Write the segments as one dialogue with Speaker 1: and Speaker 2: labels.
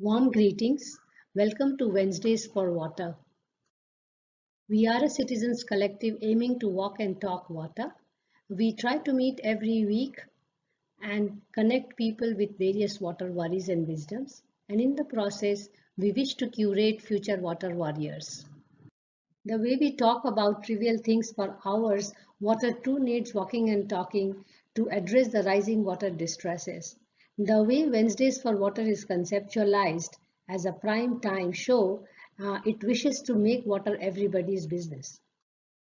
Speaker 1: Warm greetings. Welcome to Wednesdays for Water. We are a citizens collective aiming to walk and talk water. We try to meet every week and connect people with various water worries and wisdoms. And in the process, we wish to curate future water warriors. The way we talk about trivial things for hours, water too needs walking and talking to address the rising water distresses. The way Wednesdays for Water is conceptualized as a prime time show, it wishes to make water everybody's business.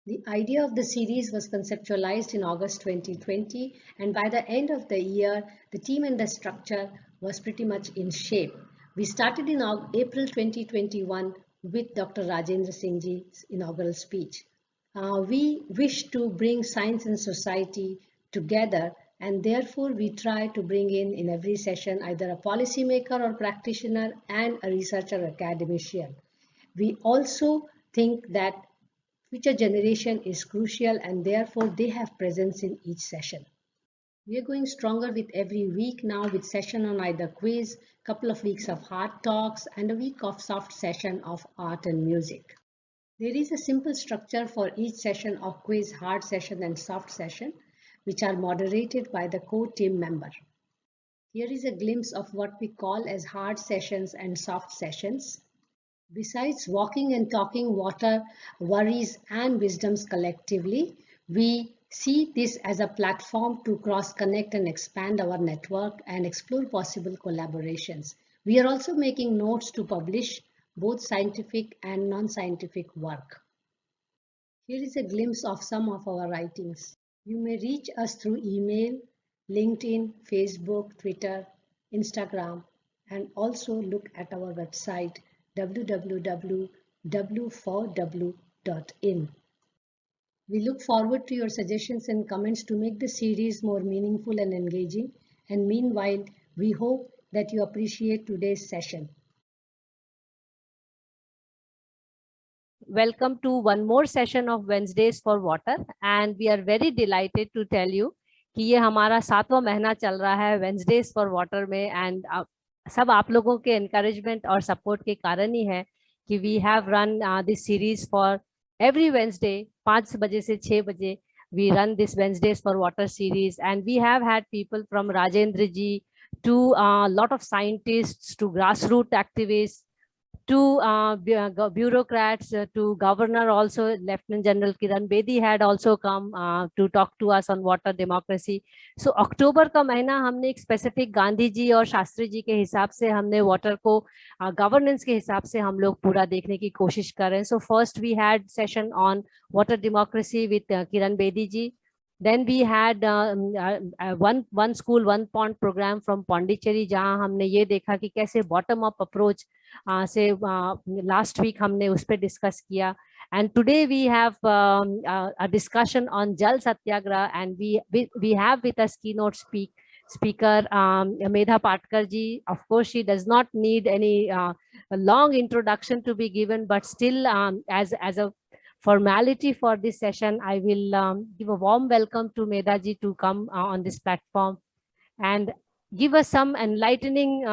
Speaker 1: The idea of the series was conceptualized in August 2020, and by the end of the year, the team and the structure was pretty much in shape. We started in April 2021 with Dr. Rajendra Singh Ji's inaugural speech. We wish to bring science and society together, and therefore we try to bring in every session either a policymaker or practitioner and a researcher or academician. We also think that future generation is crucial and therefore they have presence in each session. We are going stronger with every week now with session on either quiz, couple of weeks of hard talks and a week of soft session of art and music. There is a simple structure for each session of quiz, hard session and soft session which are moderated by the core team member. Here is a glimpse of what we call as hard sessions and soft sessions. Besides walking and talking water, worries and wisdoms collectively, we see this as a platform to cross-connect and expand our network and explore possible collaborations. We are also making notes to publish both scientific and non-scientific work. Here is a glimpse of some of our writings. You may reach us through email, LinkedIn, Facebook, Twitter, Instagram, and also look at our website www.w4w.in. We look forward to your suggestions and comments to make the series more meaningful and engaging. And meanwhile, we hope that you appreciate today's session.
Speaker 2: Welcome to one more session of Wednesdays for Water, and we are very delighted to tell you कि ये हमारा 7वां महीना चल रहा है Wednesdays for Water में, and सब आप लोगों के encouragement और support के कारण ही है कि we have run this series for every Wednesday 5 बजे से 6 बजे we run this Wednesdays for Water series, and we have had people from Rajendra ji to a lot of scientists to grassroots activists to bureaucrats, to governor also. Lieutenant General Kiran Bedi had also come to talk to us on water democracy. So अक्टूबर का महीना हमने एक specific Gandhi ji और शास्त्री जी के हिसाब से हमने water को गवर्नेंस के हिसाब से हम लोग पूरा देखने की कोशिश कर रहे हैं. So first we had session on water democracy with Kiran Bedi ji. Then we had one school one pond program from Pondicherry, जहाँ हमने ये देखा कि कैसे bottom up approach से last week हमने उस पर discuss किया. And today we have a discussion on Jal Satyagraha, and we have with us keynote speaker Medha Patkar ji. Of course, she does not need any a long introduction to be given, but still as a formality for this session, I will give a warm welcome to Medha ji to come on this platform and give us some enlightening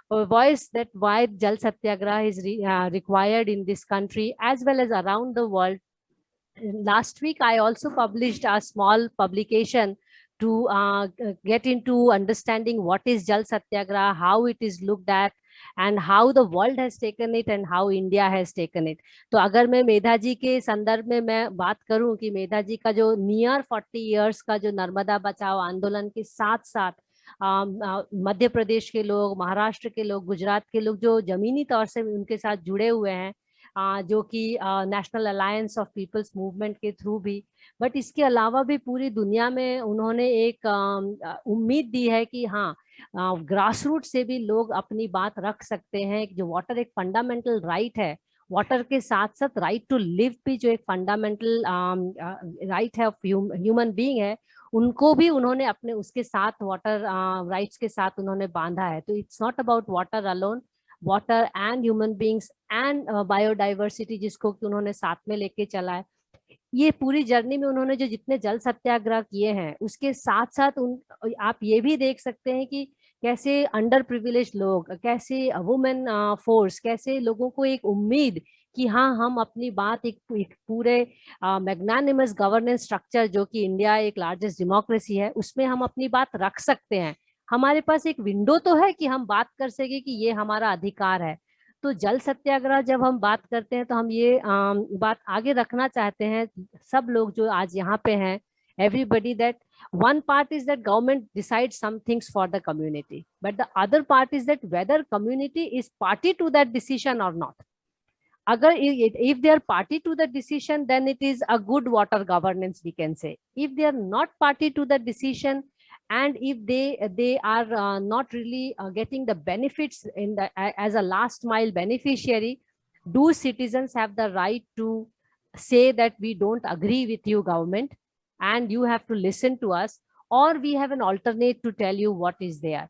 Speaker 2: voice that why Jal Satyagraha is required in this country as well as around the world. Last week, I also published a small publication to get into understanding what is Jal Satyagraha, how it is looked at, and how the world has taken it and how India has taken it. तो अगर मैं मेधा जी के संदर्भ में मैं बात करूं कि मेधा जी का जो नियर 40 years का जो नर्मदा बचाओ आंदोलन के साथ साथ मध्य प्रदेश के लोग, महाराष्ट्र के लोग, गुजरात के लोग जो जमीनी तौर से उनके साथ जुड़े हुए हैं, जो कि national alliance of people's movement के थ्रू भी, बट इसके अलावा भी पूरी दुनिया में उन्होंने एक उम्मीद दी है कि हाँ, ग्रास रूट से भी लोग अपनी बात रख सकते हैं. जो वाटर एक फंडामेंटल राइट है, वाटर के साथ साथ राइट टू लिव भी जो एक फंडामेंटल राइट है ऑफ ह्यूमन बीइंग है, उनको भी उन्होंने अपने उसके साथ वाटर राइट्स के साथ उन्होंने बांधा है. तो it's not about water alone, water and human beings and biodiversity जिसको कि उन्होंने साथ में लेके चला है. ये पूरी जर्नी में उन्होंने जो जितने जल सत्याग्रह किए हैं उसके साथ साथ आप ये भी देख सकते हैं कि कैसे अंडर प्रिविलेज लोग, कैसे वुमेन फोर्स, कैसे लोगों को एक उम्मीद कि हाँ हम अपनी बात एक पूरे मैग्नानिमस गवर्नेंस स्ट्रक्चर जो कि इंडिया एक लार्जेस्ट डेमोक्रेसी है उसमें हम अपनी बात रख सकते हैं। हमारे पास एक विंडो तो है कि हम बात कर सके कि ये हमारा अधिकार है। तो जल सत्याग्रह जब हम बात करते हैं तो हम ये बात आगे रखना चाहते हैं सब लोग जो आज यहाँ पे हैं, everybody, that one part is that government decides some things for the community, but the other part is that whether community is party to that decision or not. Agar if they are party to the decision, then it is a good water governance, we can say. If they are not party to the decision, and if they are not really getting the benefits in the as a last mile beneficiary, do citizens have the right to say that we don't agree with you government and you have to listen to us, or we have an alternate to tell you what is there.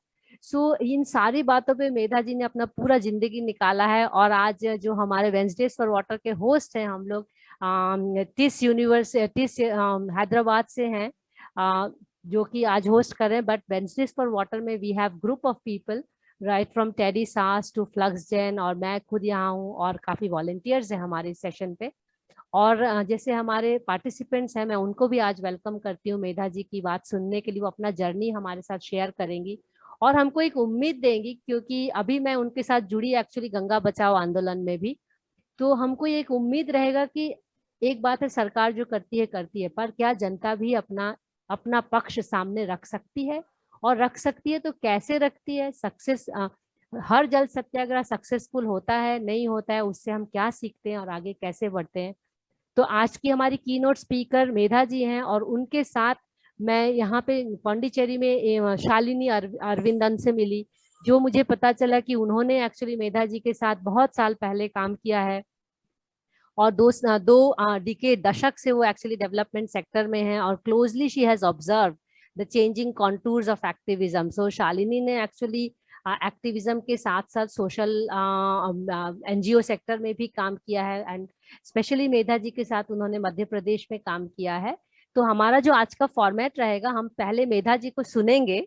Speaker 2: इन सारी बातों पे मेधा जी ने अपना पूरा जिंदगी निकाला है। और आज जो हमारे वेंसडेज फॉर वाटर के होस्ट हैं हम लोग टिस हैदराबाद से हैं, जो कि आज होस्ट कर रहे हैं। बट वेंसडेज फॉर वाटर में we have group of people right from teddy sass to flux Jain, और मैं खुद यहाँ हूँ और काफी वॉलंटियर्स हैं हमारे सेशन पे। और जैसे हमारे पार्टिसिपेंट्स हैं मैं उनको भी आज वेलकम करती हूँ मेधा जी की बात सुनने के लिए। वो अपना जर्नी हमारे साथ शेयर करेंगी और हमको एक उम्मीद देंगी, क्योंकि अभी मैं उनके साथ जुड़ी एक्चुअली गंगा बचाओ आंदोलन में भी। तो हमको ये एक उम्मीद रहेगा कि एक बात है सरकार जो करती है, पर क्या जनता भी अपना अपना पक्ष सामने रख सकती है, और रख सकती है तो कैसे रखती है। हर जल सत्याग्रह सक्सेसफुल होता है नहीं होता है, उससे हम क्या सीखते हैं और आगे कैसे बढ़ते हैं। तो आज की हमारी कीनोट स्पीकर मेधा जी हैं, और उनके साथ मैं यहाँ पे पांडिचेरी में शालिनी अरविंदन से मिली, जो मुझे पता चला कि उन्होंने एक्चुअली मेधा जी के साथ बहुत साल पहले काम किया है, और दो डिकेड दशक से वो एक्चुअली डेवलपमेंट सेक्टर में हैं, और closely she has observe the changing contours of activism. So Shalini ने एक्चुअली एक्टिविज्म के साथ साथ सोशल एनजीओ सेक्टर में भी काम किया है, एंड स्पेशली मेधा जी के साथ उन्होंने मध्य प्रदेश में काम किया है। तो हमारा जो आज का फॉर्मेट रहेगा, हम पहले मेधा जी को सुनेंगे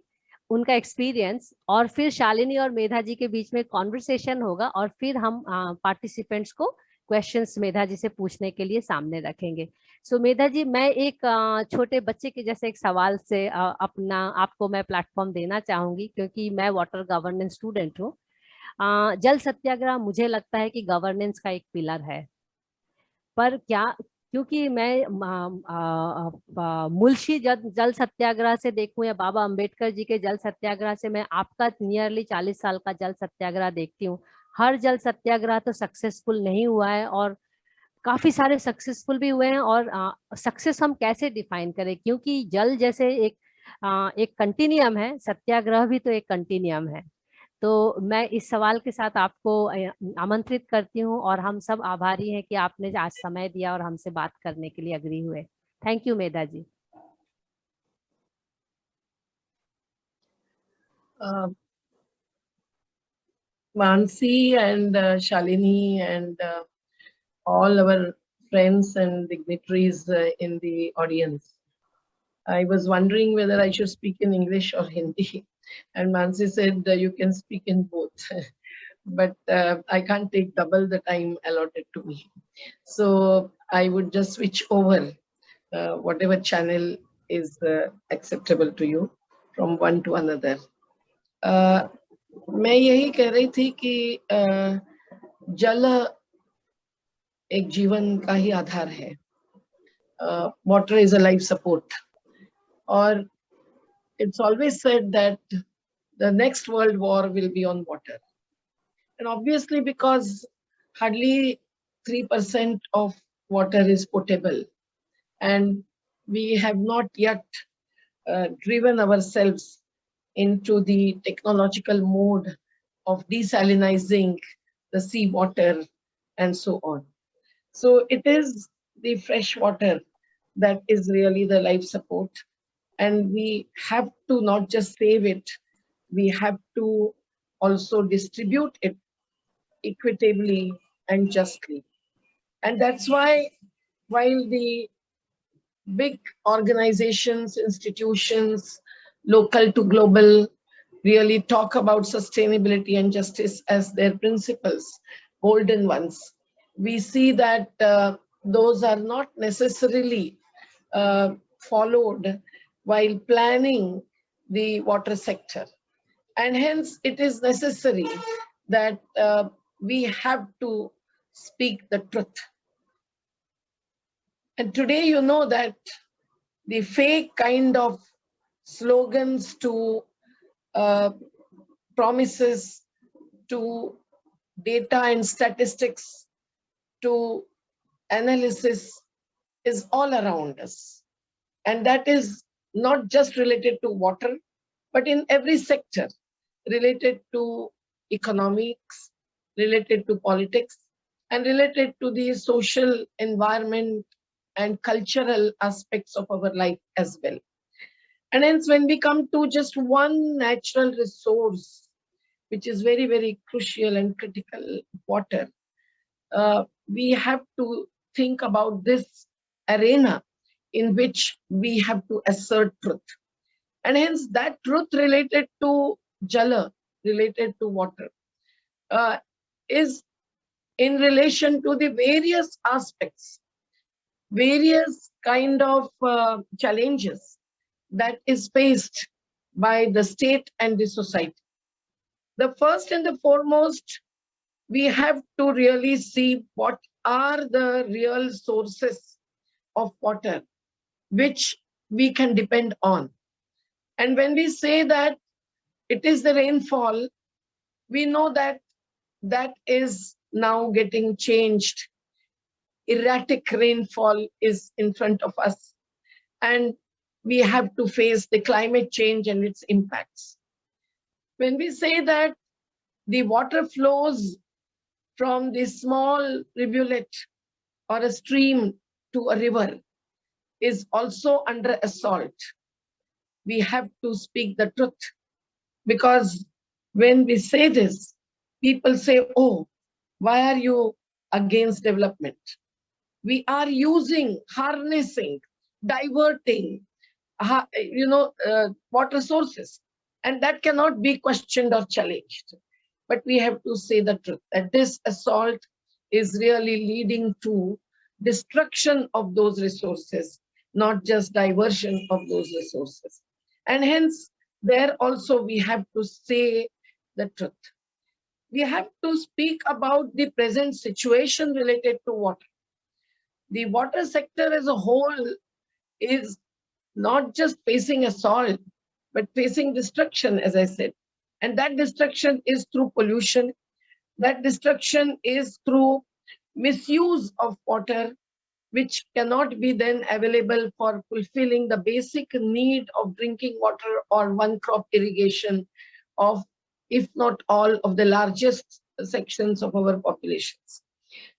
Speaker 2: उनका एक्सपीरियंस, और फिर शालिनी और मेधा जी के बीच में कॉन्वर्सेशन होगा, और फिर हम पार्टिसिपेंट्स को क्वेश्चंस मेधा जी से पूछने के लिए सामने रखेंगे। सो मेधा जी, मैं एक छोटे बच्चे के जैसे एक सवाल से अपना आपको मैं प्लेटफॉर्म देना चाहूंगी, क्योंकि मैं वाटर गवर्नेंस स्टूडेंट हूँ। जल सत्याग्रह मुझे लगता है कि गवर्नेंस का एक पिलर है, पर क्या, क्योंकि मैं मुल्शी जल सत्याग्रह से देखूं या बाबा अंबेडकर जी के जल सत्याग्रह से मैं आपका नियरली 40 साल का जल सत्याग्रह देखती हूँ, हर जल सत्याग्रह तो सक्सेसफुल नहीं हुआ है, और काफी सारे सक्सेसफुल भी हुए हैं। और सक्सेस हम कैसे डिफाइन करें, क्योंकि जल जैसे एक कंटिन्यूम है, सत्याग्रह भी तो एक कंटिन्यूम है। तो मैं इस सवाल के साथ आपको आमंत्रित करती हूँ, और हम सब आभारी हैं कि आपने आज समय दिया और हमसे बात करने के लिए अग्री हुए। Thank you Medha ji.
Speaker 3: Mansi and Shalini and all our friends and dignitaries in the audience. I was wondering whether I should speak in English or Hindi, and Mansi said you can speak in both, but I can't take double the time allotted to me. So I would just switch over whatever channel is acceptable to you from one to another. मैं यही कह रही थी कि जल एक जीवन का ही आधार है, water is a life support, और it's always said that the next world war will be on water, and obviously because hardly 3% of water is potable, and we have not yet driven ourselves into the technological mode of desalinizing the sea water and so on. So it is the fresh water that is really the life support, and we have to not just save it, we have to also distribute it equitably and justly. And that's why, while the big organizations, institutions, local to global, really talk about sustainability and justice as their principles, golden ones, we see that those are not necessarily followed while planning the water sector. And hence it is necessary that we have to speak the truth. And today, you know that the fake kind of slogans to promises, to data and statistics, to analysis is all around us. And that is not just related to water, but in every sector, related to economics, related to politics, and related to the social environment and cultural aspects of our life as well. And hence, when we come to just one natural resource, which is very, very crucial and critical, water, we have to think about this arena in which we have to assert truth. And hence that truth related to Jala, related to water, is in relation to the various aspects, various kind of challenges that is faced by the state and the society. The first and the foremost, we have to really see what are the real sources of water which we can depend on. And when we say that it is the rainfall, we know that that is now getting changed. Erratic rainfall is in front of us, and we have to face the climate change and its impacts. When we say that the water flows from the small rivulet or a stream to a river is also under assault, we have to speak the truth. Because when we say this, people say, oh, why are you against development? We are using, harnessing, diverting, water sources. And that cannot be questioned or challenged. But we have to say the truth, that this assault is really leading to destruction of those resources, not just diversion of those resources. And hence, there also we have to say the truth. We have to speak about the present situation related to water. The water sector as a whole is not just facing assault, but facing destruction, as I said. And that destruction is through pollution. That destruction is through misuse of water, which cannot be then available for fulfilling the basic need of drinking water or one crop irrigation of, if not all, of the largest sections of our populations.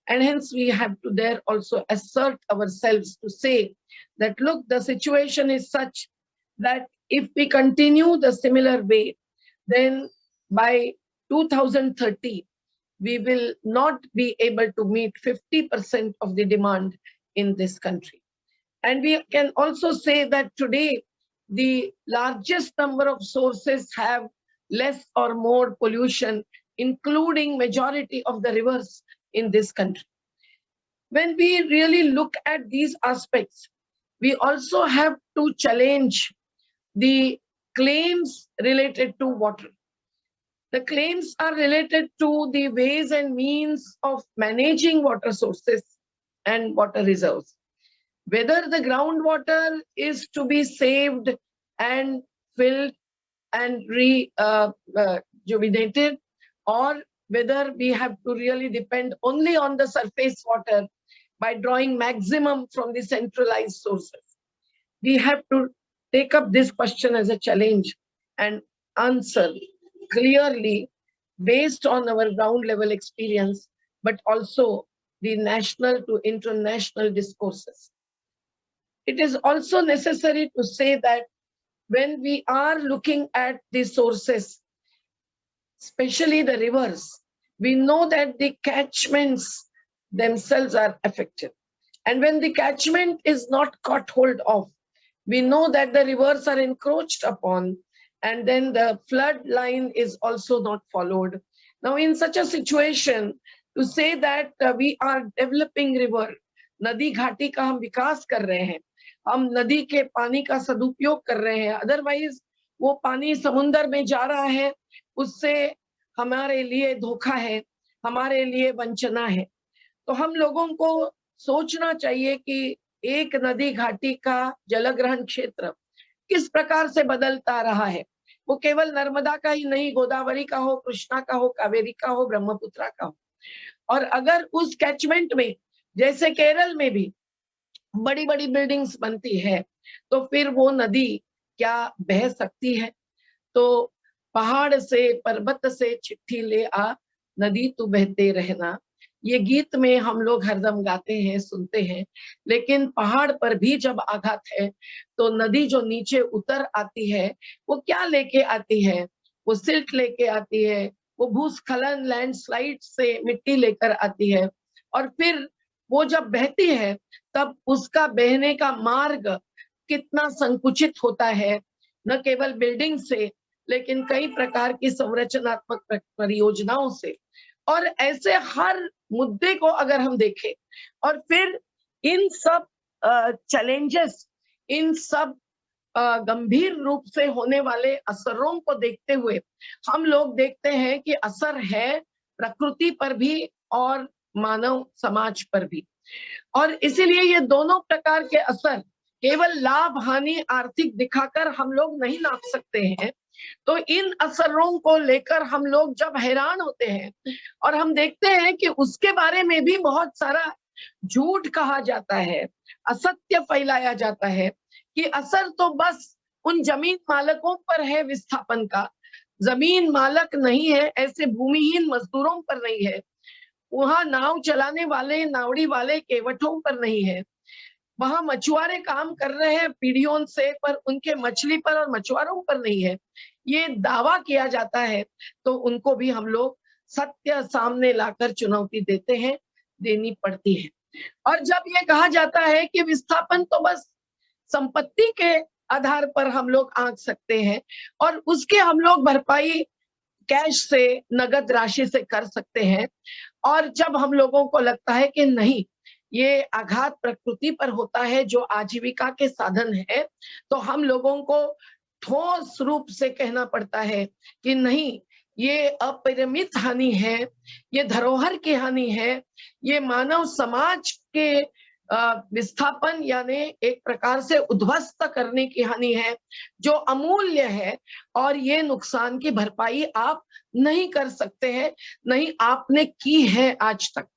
Speaker 3: And hence we have to there also assert ourselves to say that, look, the situation is such that if we continue the similar way, then by 2030, we will not be able to meet 50% of the demand in this country. And we can also say that today, the largest number of sources have less or more pollution, including majority of the rivers in this country. When we really look at these aspects, we also have to challenge the claims related to water. The claims are related to the ways and means of managing water sources and water reserves. Whether the groundwater is to be saved and filled and rejuvenated, or whether we have to really depend only on the surface water by drawing maximum from the centralized sources. We have to take up this question as a challenge and answer clearly based on our ground level experience, but also the national to international discourses. It is also necessary to say that when we are looking at the sources, especially the rivers, we know that the catchments themselves are affected. And when the catchment is not caught hold of, we know that the rivers are encroached upon and then the flood line is also not followed. Now in such a situation, to say that we are developing river, नदी घाटी का हम विकास कर रहे हैं, हम नदी के पानी का सदुपयोग कर रहे हैं, अदरवाइज वो पानी समुद्र में जा रहा है, उससे हमारे लिए धोखा है, हमारे लिए वंचना है। तो हम लोगों को सोचना चाहिए कि एक नदी घाटी का जलग्रहण क्षेत्र किस प्रकार से बदलता रहा है। वो केवल नर्मदा का ही नहीं, गोदावरी का हो, कृष्णा का हो, कावेरी का हो, ब्रह्मपुत्रा का हो। और अगर उस कैचमेंट में जैसे केरल में भी बड़ी बड़ी बिल्डिंग्स बनती है, तो फिर वो नदी क्या बह सकती है? तो पहाड़ से पर्वत से चिट्ठी ले आ, नदी तू बहते रहना, ये गीत में हम लोग हरदम गाते हैं, सुनते हैं। लेकिन पहाड़ पर भी जब आघात है तो नदी जो नीचे उतर आती है वो क्या लेके आती है? वो सिल्ट लेके आती है, वो भूस्खलन लैंडस्लाइड से मिट्टी लेकर आती है, और फिर वो जब बहती है तब उसका बहने का मार्ग कितना संकुचित होता है, न केवल बिल्डिंग से लेकिन कई प्रकार की संरचनात्मक परियोजनाओं से। और ऐसे हर मुद्दे को अगर हम देखें और फिर इन सब चैलेंजेस, इन सब गंभीर रूप से होने वाले असरों को देखते हुए हम लोग देखते हैं कि असर है प्रकृति पर भी और मानव समाज पर भी। और इसीलिए ये दोनों प्रकार के असर केवल लाभ हानि आर्थिक दिखाकर हम लोग नहीं नाप सकते हैं। तो इन असरों को लेकर हम लोग जब हैरान होते हैं और हम देखते हैं कि उसके बारे में भी बहुत सारा झूठ कहा जाता है, असत्य फैलाया जाता है कि असर तो बस उन जमीन मालकों पर है विस्थापन का, जमीन मालक नहीं है ऐसे भूमिहीन मजदूरों पर नहीं है, वहां नाव चलाने वाले नावड़ी वाले केवटों पर नहीं है, वहां मछुआरे काम कर रहे हैं पीढ़ियों से पर उनके मछली पर और मछुआरों पर नहीं है, ये दावा किया जाता है। तो उनको भी हम लोग सत्य सामने लाकर चुनौती देते हैं, देनी पड़ती है। और जब ये कहा जाता है कि विस्थापन तो बस संपत्ति के आधार पर हम लोग आंक सकते हैं और उसके हम लोग भरपाई कैश से, नगद राशि से कर सकते हैं, और जब हम लोगों को लगता है कि नहीं ये आघात प्रकृति पर होता है जो आजीविका के साधन है, तो हम लोगों को ठोस रूप से कहना पड़ता है कि नहीं, ये अपरिमित हानि है, ये धरोहर की हानि है, ये मानव समाज के विस्थापन यानी एक प्रकार से उद्ध्वस्त करने की हानि है जो अमूल्य है, और ये नुकसान की भरपाई आप नहीं कर सकते हैं, नहीं आपने की है आज तक।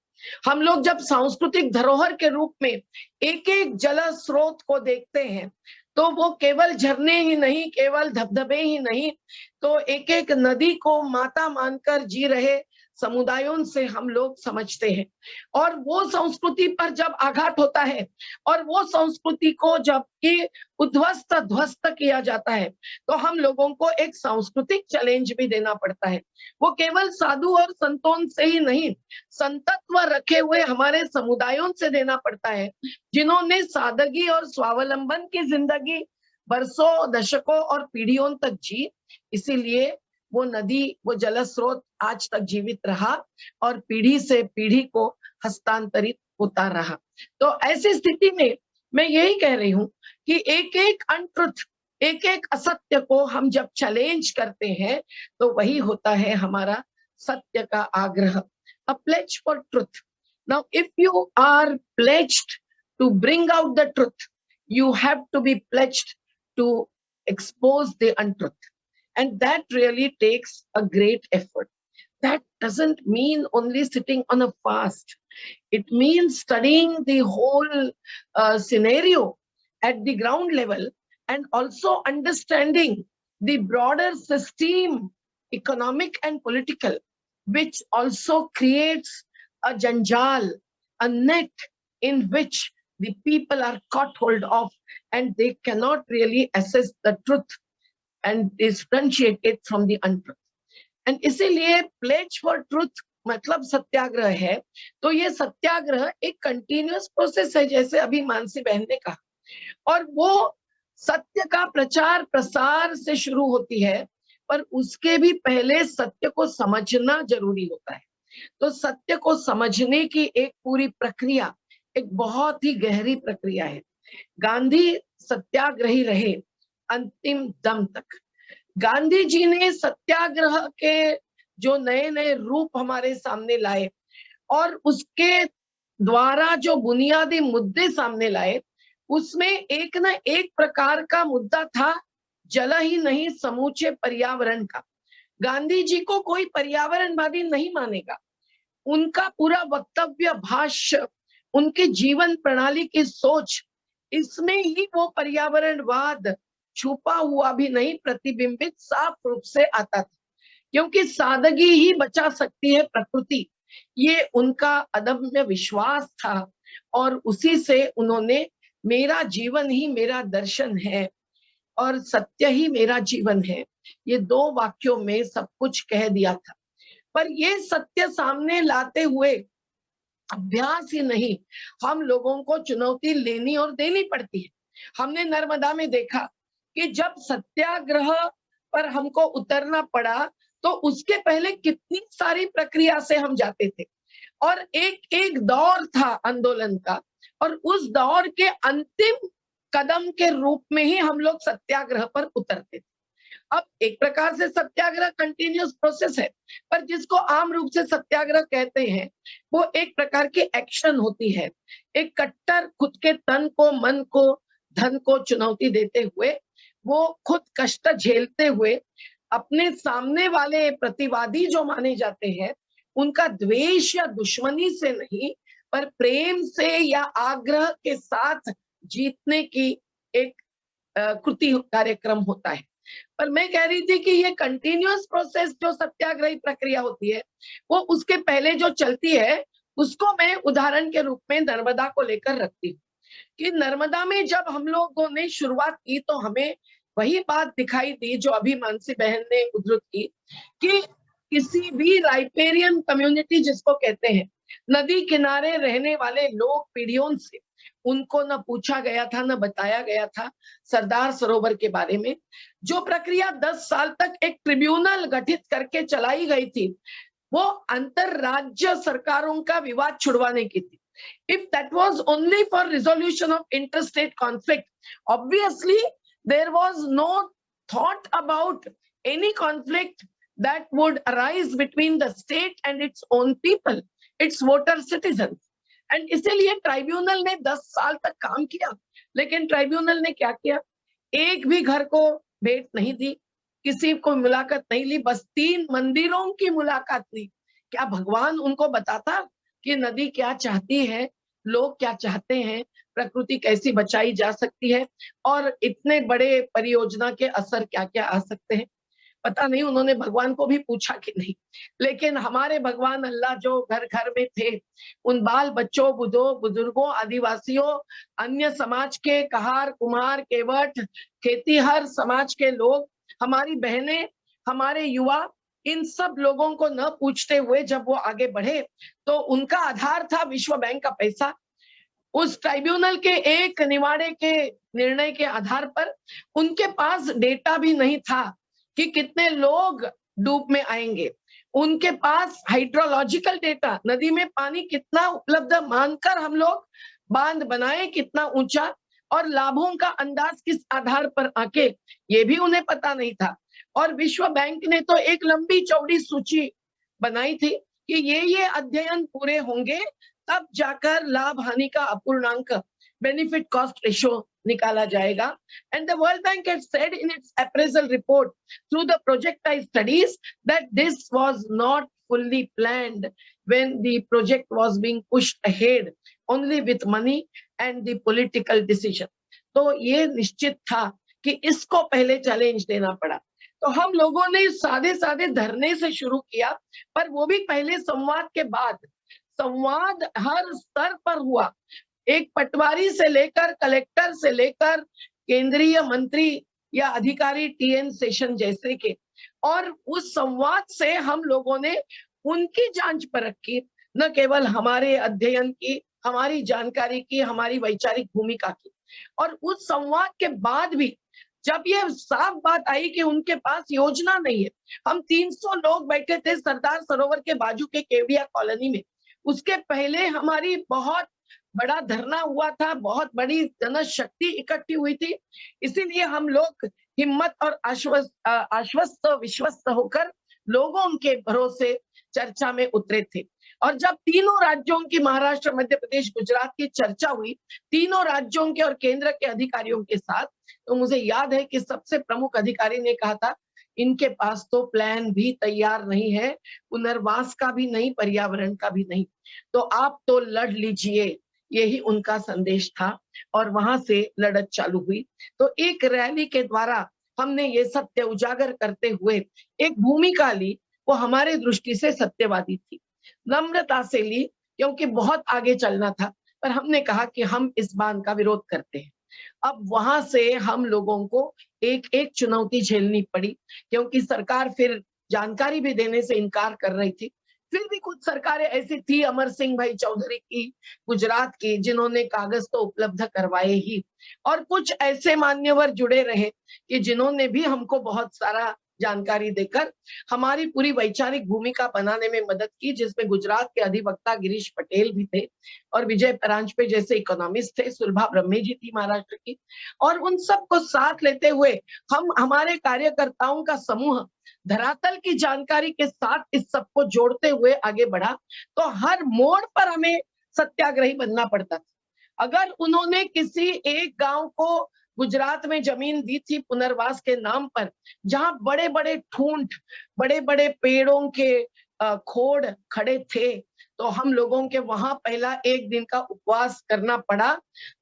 Speaker 3: हम लोग जब सांस्कृतिक धरोहर के रूप में एक एक जल स्रोत को देखते हैं तो वो केवल झरने ही नहीं, केवल धबधबे ही नहीं, तो एक एक नदी को माता मानकर जी रहे समुदायों से हम लोग समझते हैं। और वो संस्कृति पर जब आघात होता है और वो संस्कृति को जब कि उद्ध्वस्त ध्वस्त किया जाता है तो हम लोगों को एक सांस्कृतिक चैलेंज भी देना पड़ता है। वो केवल साधु और संतों से ही नहीं, संतत्व रखे हुए हमारे समुदायों से देना पड़ता है, जिन्होंने सादगी और स्वावलंबन की जिंदगी बरसों, दशकों और पीढ़ियों तक जी। इसीलिए वो नदी, वो जल स्रोत आज तक जीवित रहा और पीढ़ी से पीढ़ी को हस्तांतरित होता रहा। तो ऐसी स्थिति में मैं यही कह रही हूं कि एक एक अनट्रुथ, एक एक असत्य को हम जब चैलेंज करते हैं तो वही होता है हमारा सत्य का आग्रह, a pledge for truth. Now if you are pledged to bring out the truth, you have to be pledged to expose the untruth, and that really takes a great effort. That doesn't mean only sitting on a fast. It means studying the whole scenario at the ground level and also understanding the broader system, economic and political, which also creates a janjal, a net in which the people are caught hold of and they cannot really assess the truth and differentiate it from the untruth. And इसीलिए pledge for truth मतलब सत्याग्रह है। तो ये सत्याग्रह एक continuous process है, जैसे अभी मानसी बहन ने कहा, और वो सत्य का प्रचार प्रसार से शुरू होती है, पर उसके भी पहले सत्य को समझना जरूरी होता है। तो सत्य को समझने की एक पूरी प्रक्रिया, एक बहुत ही गहरी प्रक्रिया है। गांधी सत्याग्रही रहे अंतिम दम तक। गांधी जी ने सत्याग्रह के जो नए नए रूप हमारे सामने लाए और उसके द्वारा जो बुनियादी मुद्दे सामने लाए, उसमें एक ना एक प्रकार का मुद्दा था, जल ही नहीं समूचे पर्यावरण का। गांधी जी को कोई पर्यावरणवादी नहीं मानेगा। उनका पूरा वक्तव्य, भाष्य, उनके जीवन प्रणाली की सोच, इसमें ही वो पर्यावरणवाद छुपा हुआ भी नहीं, प्रतिबिंबित साफ रूप से आता था। क्योंकि सादगी ही बचा सकती है प्रकृति, ये उनका अदम्य विश्वास था। और उसी से उन्होंने मेरा जीवन ही मेरा दर्शन है और सत्य ही मेरा जीवन है, ये 2 वाक्यों में सब कुछ कह दिया था। पर ये सत्य सामने लाते हुए अभ्यास ही नहीं, हम लोगों को चुनौती लेनी और देनी पड़ती है। हमने नर्मदा में देखा कि जब सत्याग्रह पर हमको उतरना पड़ा, तो उसके पहले कितनी सारी प्रक्रिया से हम जाते थे और एक एक दौर था आंदोलन का, और उस दौर के अंतिम कदम के रूप में ही हम लोग सत्याग्रह पर उतरते थे। अब एक प्रकार से सत्याग्रह कंटिन्यूअस प्रोसेस है, पर जिसको आम रूप से सत्याग्रह कहते हैं, वो एक प्रकार की एक्शन होती है। एक कट्टर खुद के तन को, मन को, धन को चुनौती देते हुए, वो खुद कष्ट झेलते हुए अपने सामने वाले प्रतिवादी जो माने जाते हैं, उनका द्वेष या दुश्मनी से नहीं, पर प्रेम से या आग्रह के साथ जीतने की एक कृति कार्यक्रम होता है। पर मैं कह रही थी कि ये कंटिन्यूअस प्रोसेस जो सत्याग्रही प्रक्रिया होती है, वो उसके पहले जो चलती है, उसको मैं उदाहरण के रूप में नर्मदा को लेकर रखती हूँ कि नर्मदा में जब हम लोगों ने शुरुआत की, तो हमें वही बात दिखाई दी जो अभी मानसी बहन ने उद्धृत की, कि किसी भी राइपेरियन कम्युनिटी जिसको कहते हैं, नदी किनारे रहने वाले लोग पीढ़ियों से, उनको न पूछा गया था, न बताया गया था सरदार सरोवर के बारे में। जो प्रक्रिया 10 साल तक एक ट्रिब्यूनल गठित करके चलाई गई थी, वो अंतरराज्य सरकारों का विवाद छुड़वाने की थी। If that was only for resolution of interstate conflict, obviously there was no thought about any conflict that would arise between the state and its own people, its voter citizens. And इसीलिए tribunal ने 10 साल तक काम किया, लेकिन tribunal ने क्या किया? एक भी घर को भेंट नहीं दी, किसी को मुलाकात नहीं ली, बस 3 मंदिरों की मुलाकात ली। क्या भगवान उनको बताता कि नदी क्या चाहती है, लोग क्या चाहते हैं, प्रकृति कैसी बचाई जा सकती है और इतने बड़े परियोजना के असर क्या क्या आ सकते हैं? पता नहीं उन्होंने भगवान को भी पूछा कि नहीं। लेकिन हमारे भगवान अल्लाह जो घर घर में थे, उन बाल बच्चों, बुजुर्गों, आदिवासियों, अन्य समाज के कहार, कुम्हार, केवट, खेतीहर समाज के लोग, हमारी बहनें, हमारे युवा, इन सब लोगों को न पूछते हुए जब वो आगे बढ़े, तो उनका आधार था विश्व बैंक का पैसा। उस ट्राइब्यूनल के एक निवाड़े के निर्णय के आधार पर उनके पास डेटा भी नहीं था कि कितने लोग डूब में आएंगे। उनके पास हाइड्रोलॉजिकल डेटा, नदी में पानी कितना उपलब्ध मानकर हम लोग बांध बनाए, कितना ऊंचा, और लाभों का अंदाज किस आधार पर आके, ये भी उन्हें पता नहीं था। और विश्व बैंक ने तो एक लंबी चौड़ी सूची बनाई थी कि ये अध्ययन पूरे होंगे, तब जाकर लाभ हानि का अपूर्णांक, बेनिफिट कॉस्ट रेशियो निकाला जाएगा। And the World Bank had said in its appraisal report through the projectized studies that this was not fully planned when the project was being pushed ahead only with money and the political decision. तो ये निश्चित था कि इसको पहले challenge देना पड़ा। तो हम लोगों ने सादे सादे धरने से शुरू किया, पर वो भी पहले संवाद के बाद। संवाद हर स्तर पर हुआ, एक पटवारी से लेकर कलेक्टर से लेकर केंद्रीय मंत्री या अधिकारी टीएन सेशन जैसे के, और उस संवाद से हम लोगों ने उनकी जांच परख की, न केवल हमारे अध्ययन की, हमारी जानकारी की, हमारी वैचारिक भूमिका की। और उस संवाद के बाद भी जब ये साफ बात आई कि उनके पास योजना नहीं है, हम 300 लोग बैठे थे सरदार सरोवर के बाजू के केवड़िया कॉलोनी में। उसके पहले हमारी बहुत बड़ा धरना हुआ था, बहुत बड़ी जनशक्ति इकट्ठी हुई थी। इसीलिए हम लोग हिम्मत और आश्वस्त विश्वस्त होकर लोगों के भरोसे चर्चा में उतरे थे। और जब तीनों राज्यों की, महाराष्ट्र, मध्य प्रदेश, गुजरात की चर्चा हुई, तीनों राज्यों के और केंद्र के अधिकारियों के साथ, तो मुझे याद है कि सबसे प्रमुख अधिकारी ने कहा था, इनके पास तो प्लान भी तैयार नहीं है, पुनर्वास का भी नहीं, पर्यावरण का भी नहीं, तो आप तो लड़ लीजिए। यही उनका संदेश था और वहां से लड़त चालू हुई। तो एक रैली के द्वारा हमने ये सत्य उजागर करते हुए एक भूमिका ली, वो हमारे दृष्टि से सत्यवादी थी, नम्रता से ली, क्योंकि बहुत आगे चलना था। पर हमने कहा कि हम इस बांध का विरोध करते हैं। अब वहां से हम लोगों को एक एक चुनौती झेलनी पड़ी, क्योंकि सरकार फिर जानकारी भी देने से इनकार कर रही थी। फिर भी कुछ सरकारें ऐसी थी, अमर सिंह भाई चौधरी की गुजरात की, जिन्होंने कागज तो उपलब्ध करवाए ही, और कुछ ऐसे मान्यवर जुड़े रहे कि जिन्होंने भी हमको बहुत सारा जानकारी देकर हमारी पूरी वैचारिक भूमिका बनाने में मदद की, जिसमें गुजरात के अधिवक्ता गिरीश पटेल भी थे और विजय परांजपे जैसे इकोनॉमिस्ट थे, सुलभा ब्रह्मे जी थी महाराष्ट्र की। और उन सबको साथ लेते हुए हम, हमारे कार्यकर्ताओं का समूह धरातल की जानकारी के साथ इस सबको जोड़ते हुए आगे बढ़ा। तो हर मोड़ पर हमें सत्याग्रही बनना पड़ता था। अगर उन्होंने किसी एक गांव को गुजरात में जमीन दी थी पुनर्वास के नाम पर, जहां बड़े बड़े ठूंठ, बड़े बड़े पेड़ों के खोड़ खड़े थे, तो हम लोगों के वहां पहला एक दिन का उपवास करना पड़ा।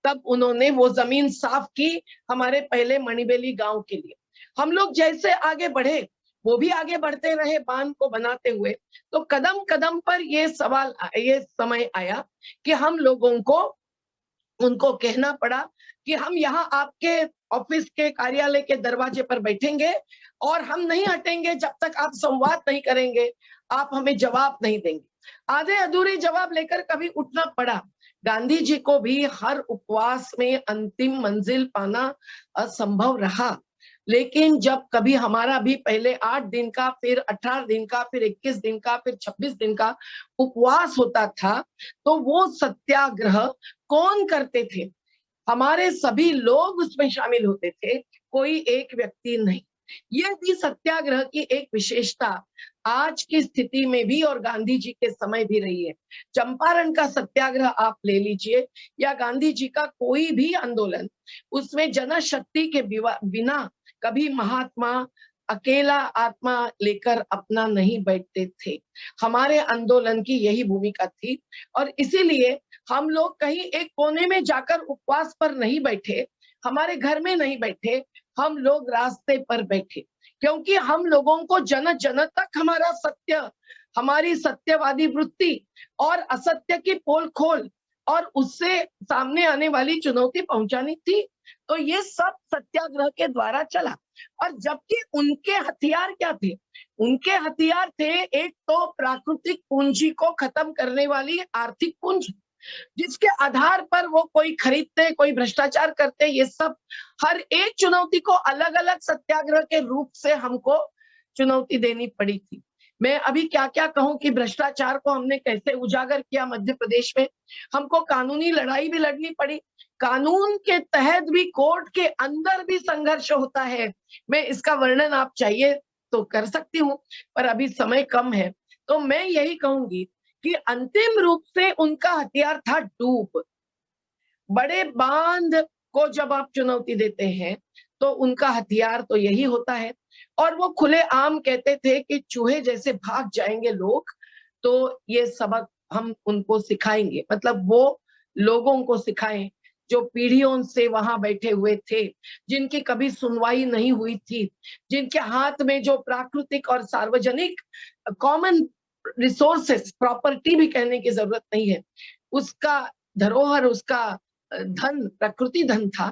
Speaker 3: तब उन्होंने वो जमीन साफ की हमारे पहले मणिबेली गांव के लिए। हम लोग जैसे आगे बढ़े, वो भी आगे बढ़ते रहे बांध को बनाते हुए। तो कदम कदम पर ये समय आया कि हम लोगों को उनको कहना पड़ा कि हम यहाँ आपके ऑफिस के कार्यालय के दरवाजे पर बैठेंगे और हम नहीं हटेंगे जब तक आप संवाद नहीं करेंगे, आप हमें जवाब नहीं देंगे। आधे अधूरे जवाब लेकर कभी उठना पड़ा। गांधी जी को भी हर उपवास में अंतिम मंजिल पाना असंभव रहा, लेकिन जब कभी हमारा भी पहले 8 दिन का, फिर 18 दिन का, फिर 21 दिन का, फिर 26 दिन का उपवास होता था, तो वो सत्याग्रह कौन करते थे? हमारे सभी लोग उसमें शामिल होते थे, कोई एक व्यक्ति नहीं। ये भी सत्याग्रह की एक विशेषता आज की स्थिति में भी और गांधी जी के समय भी रही है। चंपारण का सत्याग्रह आप ले लीजिए या गांधी जी का कोई भी आंदोलन, उसमें जनशक्ति के बिना कभी महात्मा अकेला आत्मा लेकर अपना नहीं बैठते थे। हमारे आंदोलन की यही भूमिका थी और इसीलिए हम लोग कहीं एक कोने में जाकर उपवास पर नहीं बैठे, हमारे घर में नहीं बैठे, हम लोग रास्ते पर बैठे, क्योंकि हम लोगों को जन जन तक हमारा सत्य, हमारी सत्यवादी वृत्ति और असत्य की पोल खोल और उससे सामने आने वाली चुनौती पहुंचानी थी। तो ये सब सत्याग्रह के द्वारा चला। और जबकि उनके हथियार क्या थे? उनके हथियार थे एक तो प्राकृतिक पूंजी को खत्म करने वाली आर्थिक पूंजी, जिसके आधार पर वो कोई खरीदते, कोई भ्रष्टाचार करते। ये सब हर एक चुनौती को अलग अलग सत्याग्रह के रूप से हमको चुनौती देनी पड़ी थी। मैं अभी क्या क्या कहूं कि भ्रष्टाचार को हमने कैसे उजागर किया मध्य प्रदेश में। हमको कानूनी लड़ाई भी लड़नी पड़ी, कानून के तहत भी, कोर्ट के अंदर भी संघर्ष होता है। मैं इसका वर्णन आप चाहिए तो कर सकती हूँ, पर अभी समय कम है। तो मैं यही कहूंगी कि अंतिम रूप से उनका हथियार था डूब। बड़े बांध को जब आप चुनौती देते हैं तो उनका हथियार तो यही होता है। और वो खुले आम कहते थे कि चूहे जैसे भाग जाएंगे लोग, तो ये सबक हम उनको सिखाएंगे। मतलब वो लोगों को सिखाएं जो पीढ़ियों से वहां बैठे हुए थे, जिनकी कभी सुनवाई नहीं हुई थी, जिनके हाथ में जो प्राकृतिक और सार्वजनिक कॉमन रिसोर्सेस, प्रॉपर्टी भी कहने की जरूरत नहीं है, उसका धरोहर, उसका धन, प्रकृति धन था,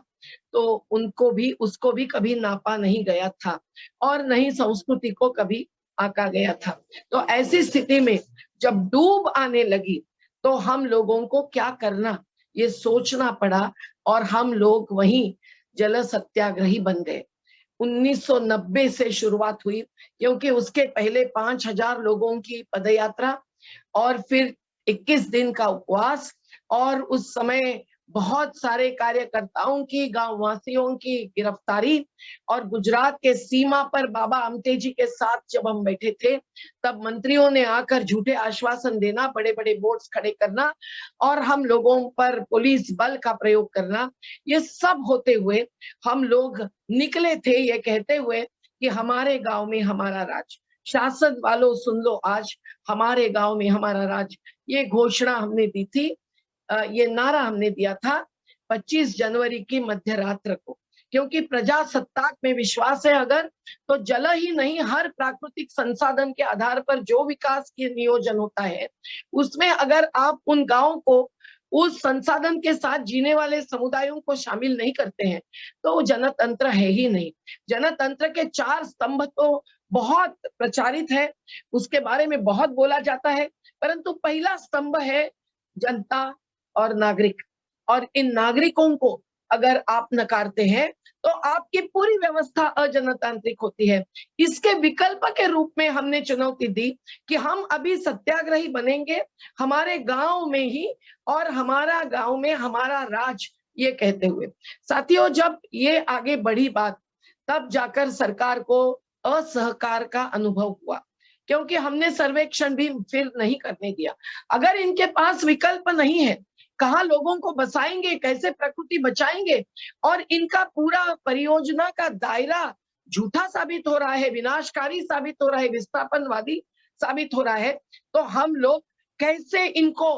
Speaker 3: तो उनको भी, उसको भी कभी नापा नहीं गया था और नहीं संस्कृति को कभी आका गया था। तो ऐसी स्थिति में जब डूब आने लगी तो हम लोगों को क्या करना ये सोचना पड़ा और हम लोग वहीं जल सत्याग्रही बन गए। 1990 से शुरुआत हुई, क्योंकि उसके पहले 5000 लोगों की पदयात्रा और फिर 21 दिन का उपवास, और उस समय बहुत सारे कार्यकर्ताओं की, गांव वासियों की गिरफ्तारी, और गुजरात के सीमा पर बाबा आमटे जी के साथ जब हम बैठे थे तब मंत्रियों ने आकर झूठे आश्वासन देना, बड़े बड़े बोर्ड्स खड़े करना और हम लोगों पर पुलिस बल का प्रयोग करना, ये सब होते हुए हम लोग निकले थे ये कहते हुए कि हमारे गांव में हमारा राज। शासन वालों सुन लो आज, हमारे गांव में हमारा राज, ये घोषणा हमने दी थी, ये नारा हमने दिया था 25 जनवरी की मध्य रात्र को। क्योंकि प्रजासत्ताक में विश्वास है अगर, तो जल ही नहीं हर प्राकृतिक संसाधन के आधार पर जो विकास के नियोजन होता है उसमें अगर आप उन गांवों को उस संसाधन के साथ जीने वाले समुदायों को शामिल नहीं करते हैं तो जनतंत्र है ही नहीं। जनतंत्र के 4 स्तंभ तो बहुत प्रचारित है, उसके बारे में बहुत बोला जाता है, परंतु पहला स्तंभ है जनता और नागरिक, और इन नागरिकों को अगर आप नकारते हैं तो आपकी पूरी व्यवस्था अजनतांत्रिक होती है। इसके विकल्प के रूप में हमने चुनौती दी कि हम अभी सत्याग्रही बनेंगे हमारे गांव में ही, और हमारा गांव में हमारा राज, ये कहते हुए। साथियों, जब ये आगे बढ़ी बात तब जाकर सरकार को असहकार का अनुभव हुआ, क्योंकि हमने सर्वेक्षण भी फिर नहीं करने दिया। अगर इनके पास विकल्प नहीं है, कहाँ लोगों को बसाएंगे, कैसे प्रकृति बचाएंगे, और इनका पूरा परियोजना का दायरा झूठा साबित हो रहा है, विनाशकारी साबित हो रहा है, विस्थापनवादी साबित हो रहा है, तो हम लोग कैसे इनको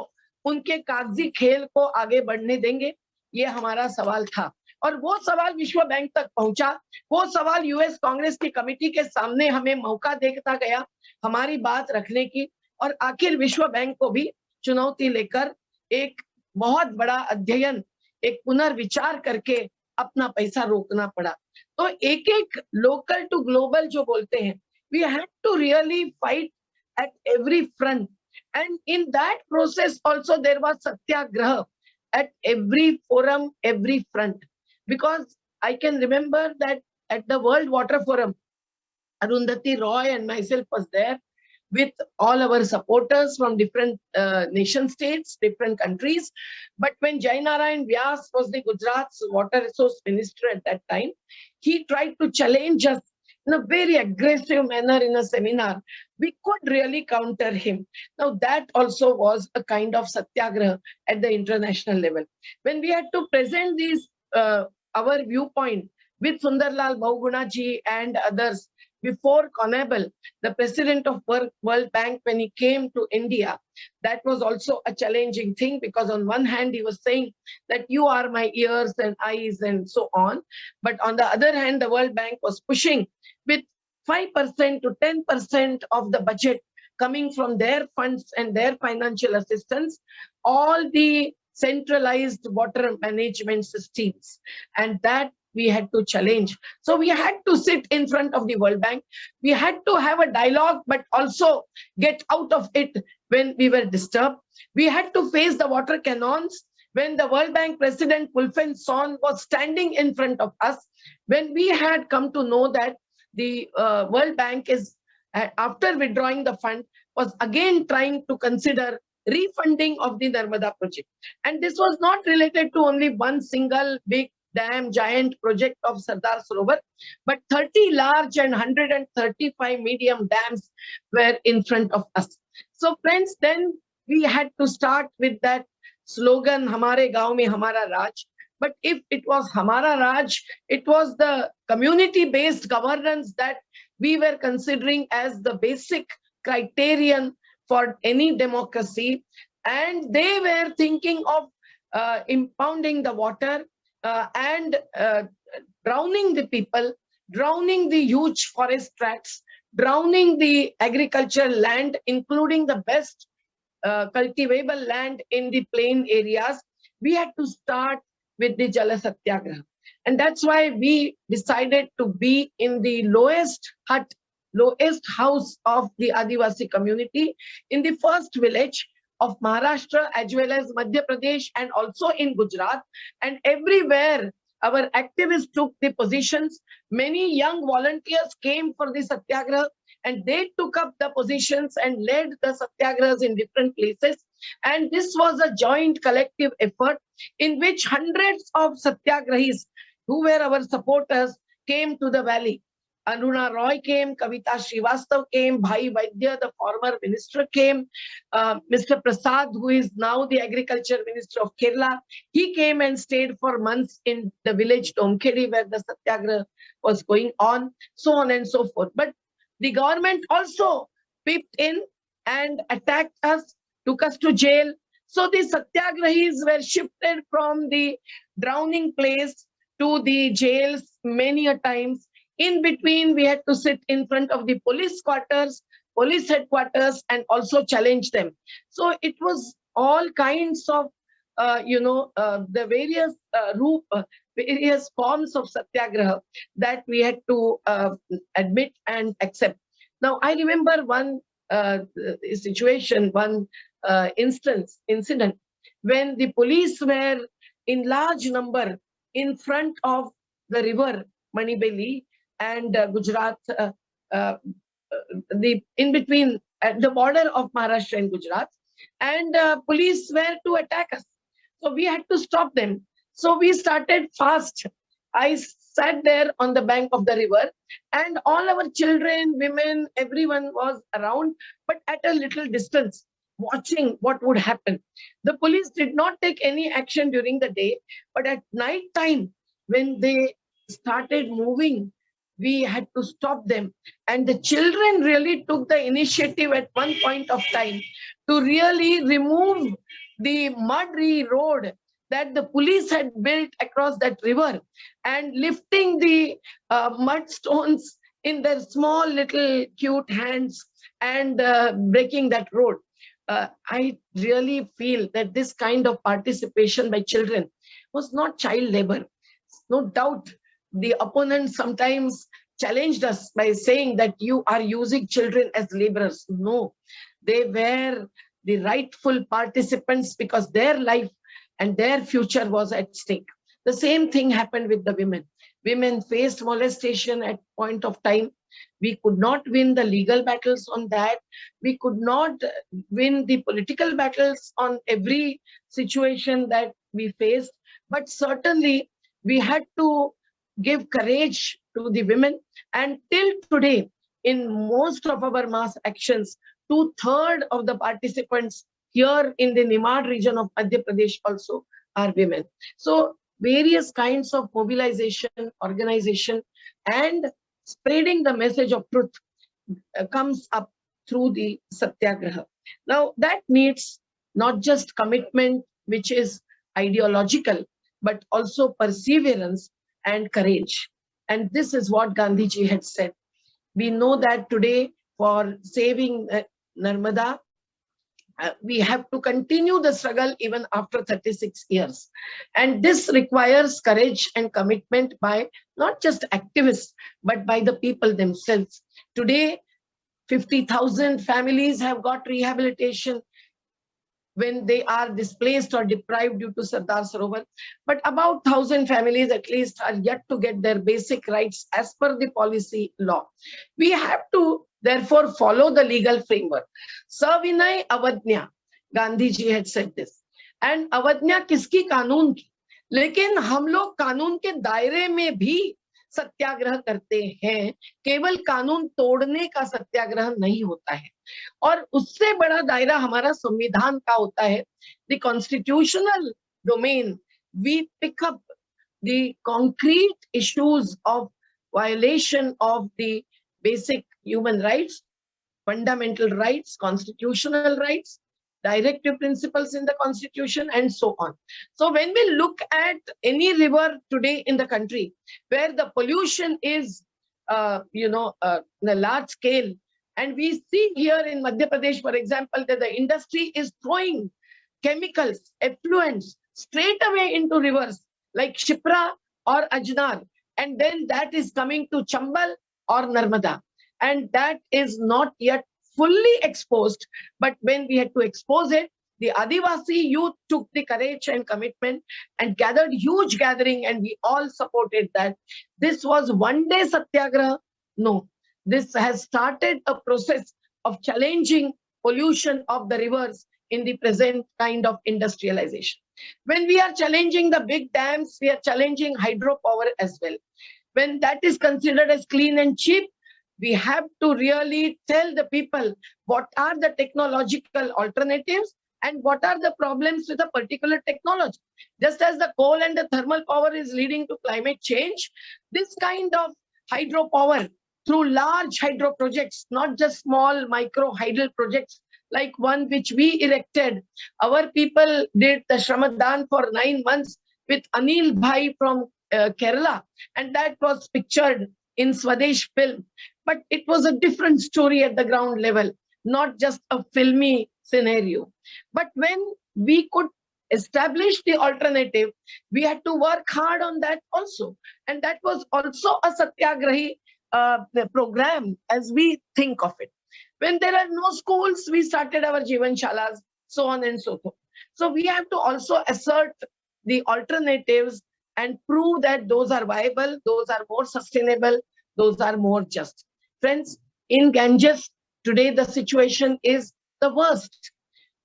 Speaker 3: उनके कागजी खेल को आगे बढ़ने देंगे, ये हमारा सवाल था। और वो सवाल विश्व बैंक तक पहुंचा, वो सवाल यूएस कांग्रेस की कमेटी के सामने हमें मौका देता गया हमारी बात रखने की, और आखिर विश्व बैंक को भी चुनौती लेकर एक बहुत बड़ा अध्ययन, एक पुनर्विचार करके अपना पैसा रोकना पड़ा। तो एक एक लोकल टू ग्लोबल जो बोलते हैं, we had to really fight at every front, and in that process also there was satyagraha at every forum, every front, because I can remember that at the World Water Forum, Arundhati Roy and myself was there with all our supporters from different nation states, different countries. But when Jainarayan Vyas was the Gujarat's water resource minister at that time, he tried to challenge us in a very aggressive manner in a seminar. We could really counter him. Now that also was a kind of satyagraha at the international level. When we had to present these our viewpoint with Sundarlal Bahuguna ji and others before CONABL, the president of World Bank, when he came to India, that was also a challenging thing, because on one hand he was saying that you are my ears and eyes and so on, but on the other hand the World Bank was pushing with 5% to 10% of the budget coming from their funds and their financial assistance, all the centralized water management systems, and that we had to challenge. So we had to sit in front of the World Bank. We had to have a dialogue, but also get out of it when we were disturbed. We had to face the water cannons when the World Bank President Wulfen Son was standing in front of us, when we had come to know that the World Bank is, after withdrawing the fund, was again trying to consider refunding of the Narmada project. And this was not related to only one single big dam giant project of Sardar Sarovar, but 30 large and 135 medium dams were in front of us. So friends, then we had to start with that slogan, Hamare Gaon Mein Hamara Raj. But if it was Hamara Raj, it was the community-based governance that we were considering as the basic criterion for any democracy. And they were thinking of impounding the water and drowning the people, drowning the huge forest tracts, drowning the agricultural land, including the best cultivable land in the plain areas. We had to start with the Jala Satyagraha. And that's why we decided to be in the lowest hut, lowest house of the Adivasi community, in the first village, of Maharashtra as well as Madhya Pradesh and also in Gujarat. And everywhere our activists took the positions. Many young volunteers came for the satyagraha and they took up the positions and led the satyagrahas in different places. And this was a joint collective effort in which hundreds of satyagrahis who were our supporters came to the valley. Aruna Roy came, Kavita Srivastav came, Bhai Vaidya, the former minister came, Mr. Prasad, who is now the agriculture minister of Kerala, he came and stayed for months in the village Tomkedi where the satyagraha was going on, so on and so forth. But the government also peeped in and attacked us, took us to jail. So the satyagrahis were shifted from the drowning place to the jails many a times. In between, we had to sit in front of the police quarters, police headquarters, and also challenge them. So it was all kinds of, the various forms of satyagraha that we had to admit and accept. Now, I remember one situation, one incident, when the police were in large number in front of the river Manibeli and Gujarat, in between at the border of Maharashtra and Gujarat, and police were to attack us. So we had to stop them. So we started fast. I sat there on the bank of the river and all our children, women, everyone was around, but at a little distance, watching what would happen. The police did not take any action during the day, but at night time, when they started moving, we had to stop them. And the children really took the initiative at one point of time to really remove the muddy road that the police had built across that river and lifting the mud stones in their small little cute hands and breaking that road. I really feel that this kind of participation by children was not child labor. No doubt the opponents sometimes challenged us by saying that you are using children as laborers. No, they were the rightful participants because their life and their future was at stake. The same thing happened with the women. Women faced molestation at point of time. We could not win the legal battles on that. We could not win the political battles on every situation that we faced. But certainly we had to give courage to the women. And till today, in most of our mass actions, 2/3 of the participants here in the Nimad region of Madhya Pradesh also are women. So various kinds of mobilization, organization, and spreading the message of truth comes up through the satyagraha. Now that needs not just commitment, which is ideological, but also perseverance and courage. And this is what Gandhiji had said. We know that today for saving Narmada, we have to continue the struggle even after 36 years. And this requires courage and commitment by not just activists, but by the people themselves. Today, 50,000 families have got rehabilitation when they are displaced or deprived due to Sardar Sarovar. But about 1,000 families at least are yet to get their basic rights as per the policy law. We have to therefore follow the legal framework. Savinay Avadnya, Gandhi ji had said this. And Avadnya kiski कानून की, लेकिन हम लोग कानून के दायरे में भी सत्याग्रह करते हैं, केवल कानून तोड़ने का सत्याग्रह नहीं होता है। और उससे बड़ा दायरा हमारा संविधान का होता है। The constitutional domain, we pick up the concrete issues of violation of the basic human rights, fundamental rights, constitutional rights, directive principles in the constitution, and so on. So when we look at any river today in the country where the pollution is in a large scale, and we see here in Madhya Pradesh, for example, that the industry is throwing chemicals, effluents straight away into rivers like Shipra or Ajnar, and then that is coming to Chambal or Narmada, and that is not yet fully exposed. But when we had to expose it, the Adivasi youth took the courage and commitment and gathered huge gathering, and we all supported that. This was one day satyagraha. No, this has started a process of challenging pollution of the rivers in the present kind of industrialization. When we are challenging the big dams, we are challenging hydropower as well. When that is considered as clean and cheap, we have to really tell the people what are the technological alternatives and what are the problems with a particular technology. Just as the coal and the thermal power is leading to climate change, this kind of hydropower through large hydro projects, not just small micro hydel projects like one which we erected. Our people did the Shramadan for 9 months with Anil Bhai from Kerala, and that was pictured in Swadesh film. But it was a different story at the ground level, not just a filmy scenario. But when we could establish the alternative, we had to work hard on that also. And that was also a satyagrahi program as we think of it. When there are no schools, we started our Jivan Shalas, so on and so forth. So we have to also assert the alternatives and prove that those are viable, those are more sustainable, those are more just. Friends, in Ganges, today the situation is the worst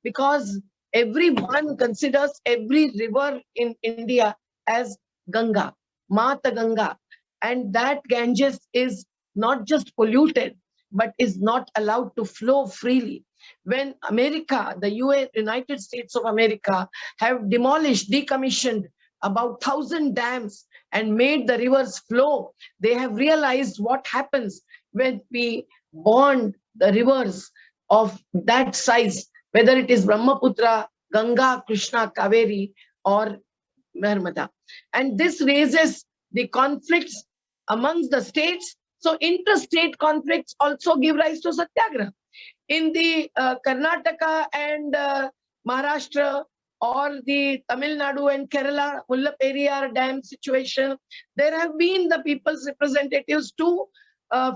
Speaker 3: because everyone considers every river in India as Ganga, Mata Ganga, and that Ganges is not just polluted, but is not allowed to flow freely. When America, the United States of America, have demolished, decommissioned about 1,000 dams and made the rivers flow, they have realized what happens when we bond the rivers of that size, whether it is Brahmaputra, Ganga, Krishna, Kaveri, or Narmada. And this raises the conflicts amongst the states. So interstate conflicts also give rise to satyagraha. In the Karnataka and Maharashtra, or the Tamil Nadu and Kerala Mullaperiyar Dam situation, there have been the people's representatives to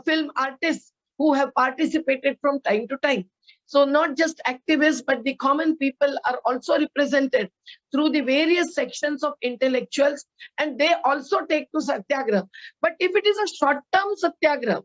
Speaker 3: film artists who have participated from time to time. So not just activists, but the common people are also represented through the various sections of intellectuals, and they also take to satyagraha. But if it is a short-term satyagraha,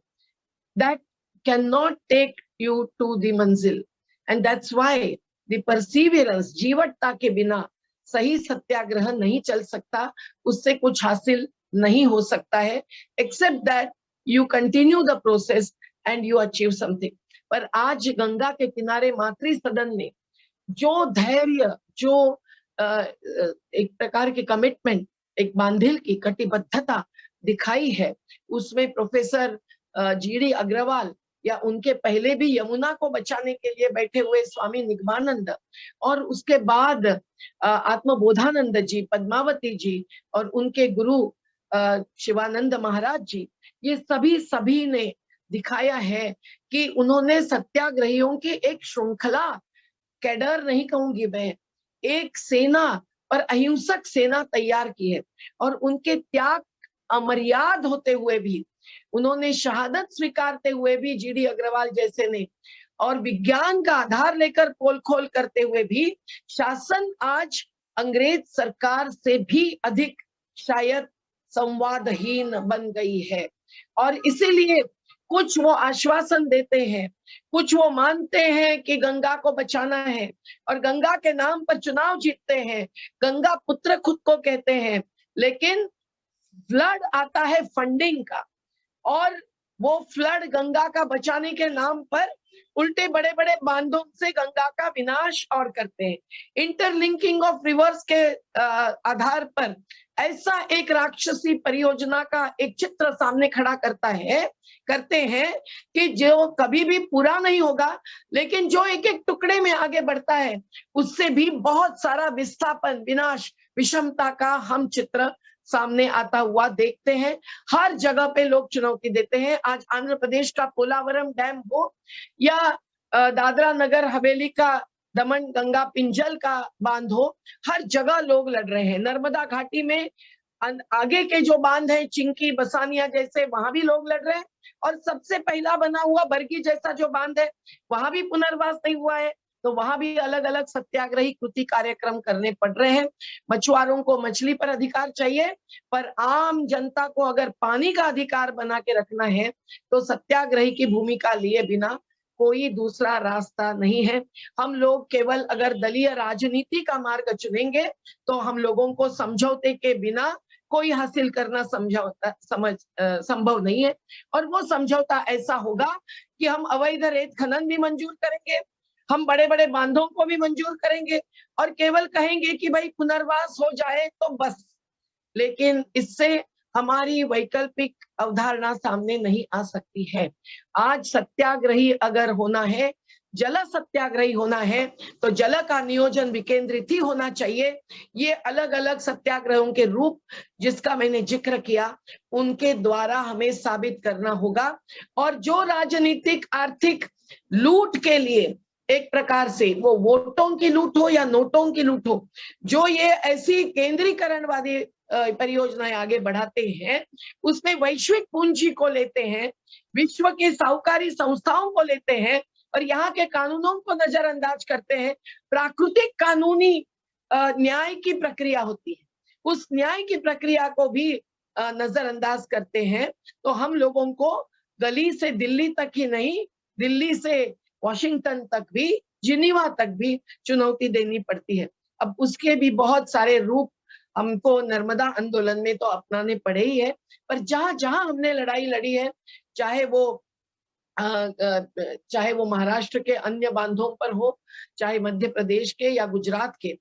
Speaker 3: that cannot take you to the manzil. And that's why the perseverance, जीवटता के बिना सही सत्याग्रह नहीं चल सकता, उससे कुछ हासिल नहीं हो सकता है, except that you continue the process and you achieve something. पर आज गंगा के किनारे मातृ सदन ने जो धैर्य, जो एक प्रकार की कमिटमेंट, एक बांधिल की कटिबद्धता दिखाई है, उसमें प्रोफेसर जीडी अग्रवाल या उनके पहले भी यमुना को बचाने के लिए बैठे हुए स्वामी निगमानंद, और उसके बाद आत्मबोधानंद जी, पद्मावती जी और उनके गुरु शिवानंद महाराज जी, ये सभी ने दिखाया है कि उन्होंने सत्याग्रहियों की एक श्रृंखला, कैडर नहीं कहूंगी मैं, एक सेना और अहिंसक सेना तैयार की है। और उनके त्याग अमर्याद होते हुए भी, उन्होंने शहादत स्वीकारते हुए भी, जीडी अग्रवाल जैसे ने, और विज्ञान का आधार लेकर पोल खोल करते हुए भी, शासन आज अंग्रेज सरकार से भी अधिक शायद संवादहीन बन गई है। और इसीलिए कुछ वो आश्वासन देते हैं, कुछ वो मानते हैं कि गंगा को बचाना है और गंगा के नाम पर चुनाव जीतते हैं, गंगा पुत्र खुद को कहते हैं, लेकिन फ्लड आता है फंडिंग का, और वो फ्लड गंगा का बचाने के नाम पर उल्टे बड़े बड़े बांधों से गंगा का विनाश और करते हैं। इंटरलिंकिंग ऑफ रिवर्स के आधार पर ऐसा एक राक्षसी परियोजना का एक चित्र सामने खड़ा करते हैं कि जो कभी भी पूरा नहीं होगा, लेकिन जो एक एक टुकड़े में आगे बढ़ता है उससे भी बहुत सारा विस्थापन, विनाश, विषमता का हम चित्र सामने आता हुआ देखते हैं। हर जगह पे लोग चुनौती देते हैं। आज आंध्र प्रदेश का पोलावरम डैम हो या दादरा नगर हवेली का दमन गंगा पिंजल का बांध हो, हर जगह लोग लड़ रहे हैं। नर्मदा घाटी में आगे के जो बांध है, चिंकी, बसानिया जैसे, वहां भी लोग लड़ रहे हैं, और सबसे पहला बना हुआ बरगी जैसा जो बांध है वहां भी पुनर्वास नहीं हुआ है। तो वहां भी अलग अलग सत्याग्रही कृति कार्यक्रम करने पड़ रहे हैं। मछुआरों को मछली पर अधिकार चाहिए, पर आम जनता को अगर पानी का अधिकार बना के रखना है तो सत्याग्रही की भूमिका लिए बिना कोई दूसरा रास्ता नहीं है। हम लोग केवल अगर दलीय राजनीति का मार्ग चुनेंगे तो हम लोगों को समझौते के बिना कोई हासिल करना संभव नहीं है। और वो समझौता ऐसा होगा कि हम अवैध रेत खनन भी मंजूर करेंगे, हम बड़े बड़े बांधों को भी मंजूर करेंगे और केवल कहेंगे कि भाई पुनर्वास हो जाए तो बस। लेकिन इससे हमारी वैकल्पिक अवधारणा सामने नहीं आ सकती है। आज सत्याग्रही अगर होना है, जल सत्याग्रही होना है, तो जल का नियोजन विकेंद्रित ही होना चाहिए। ये अलग अलग सत्याग्रहों के रूप जिसका मैंने जिक्र किया उनके द्वारा हमें साबित करना होगा। और जो राजनीतिक आर्थिक लूट के लिए एक प्रकार से वो वोटों की लूट हो या नोटों की लूट हो, जो ये ऐसी केंद्रीकरणवादी परियोजनाएं आगे बढ़ाते हैं, उसमें वैश्विक पूंजी को लेते हैं, विश्व की साहूकारी संस्थाओं को लेते हैं और यहाँ के कानूनों को नजरअंदाज करते हैं। प्राकृतिक कानूनी न्याय की प्रक्रिया होती है, उस न्याय की प्रक्रिया को भी नजरअंदाज करते हैं। तो हम लोगों को गली से दिल्ली तक ही नहीं, दिल्ली से वॉशिंगटन तक भी, जिनीवा तक भी चुनौती देनी पड़ती है। अब उसके भी बहुत सारे रूप हमको नर्मदा आंदोलन में तो अपनाने पड़े ही है, पर जहां जहां हमने लड़ाई लड़ी है, चाहे वो महाराष्ट्र के अन्य बांधों पर हो, चाहे मध्य प्रदेश के या गुजरात के,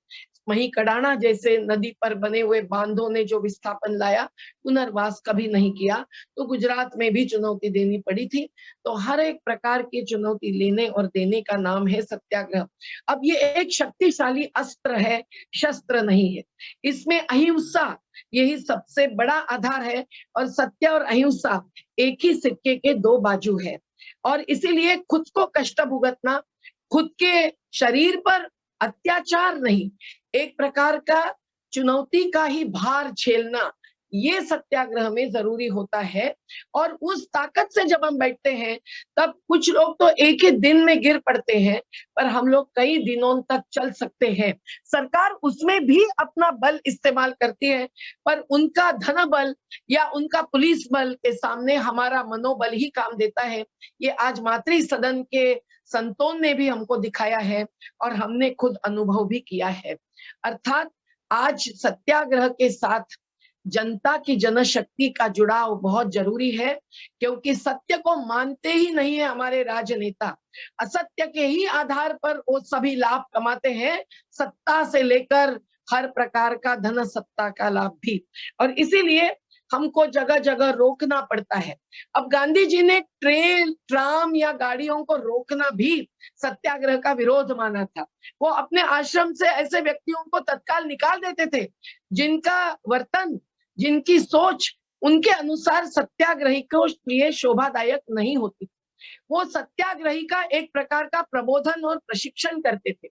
Speaker 3: वहीं कडाना जैसे नदी पर बने हुए बांधों ने जो विस्थापन लाया, पुनर्वास कभी नहीं किया, तो गुजरात में भी चुनौती देनी पड़ी थी। तो हर एक प्रकार की चुनौती लेने और देने का नाम है सत्याग्रह। अब ये एक शक्तिशाली अस्त्र है, शस्त्र नहीं है। इसमें अहिंसा यही सबसे बड़ा आधार है और सत्य और अहिंसा एक ही सिक्के के दो बाजू है। और इसीलिए खुद को कष्ट भुगतना, खुद के शरीर पर अत्याचार नहीं, एक प्रकार का चुनौती का ही भार झेलना, ये सत्याग्रह में जरूरी होता है। और उस ताकत से जब हम बैठते हैं, तब कुछ लोग तो एक ही दिन में गिर पड़ते हैं, पर हम लोग कई दिनों तक चल सकते हैं। सरकार उसमें भी अपना बल इस्तेमाल करती है, पर उनका धन बल या उनका पुलिस बल के सामने हमारा मनोबल ही काम देता है। ये आज मातृ सदन के संतों ने भी हमको दिखाया है और हमने खुद अनुभव भी किया है। अर्थात आज सत्याग्रह के साथ जनता की जनशक्ति का जुड़ाव बहुत जरूरी है, क्योंकि सत्य को मानते ही नहीं है हमारे राजनेता। असत्य के ही आधार पर वो सभी लाभ कमाते हैं, सत्ता से लेकर हर प्रकार का धन सत्ता का लाभ भी। और इसीलिए हमको जगह जगह रोकना पड़ता है। अब गांधी जी ने ट्रेन, ट्राम या गाड़ियों को रोकना भी सत्याग्रह का विरोध माना था। वो अपने आश्रम से ऐसे व्यक्तियों को तत्काल निकाल देते थे जिनका वर्तन, जिनकी सोच उनके अनुसार सत्याग्रही को लिए शोभादायक नहीं होती। वो सत्याग्रही का एक प्रकार का प्रबोधन और प्रशिक्षण करते थे।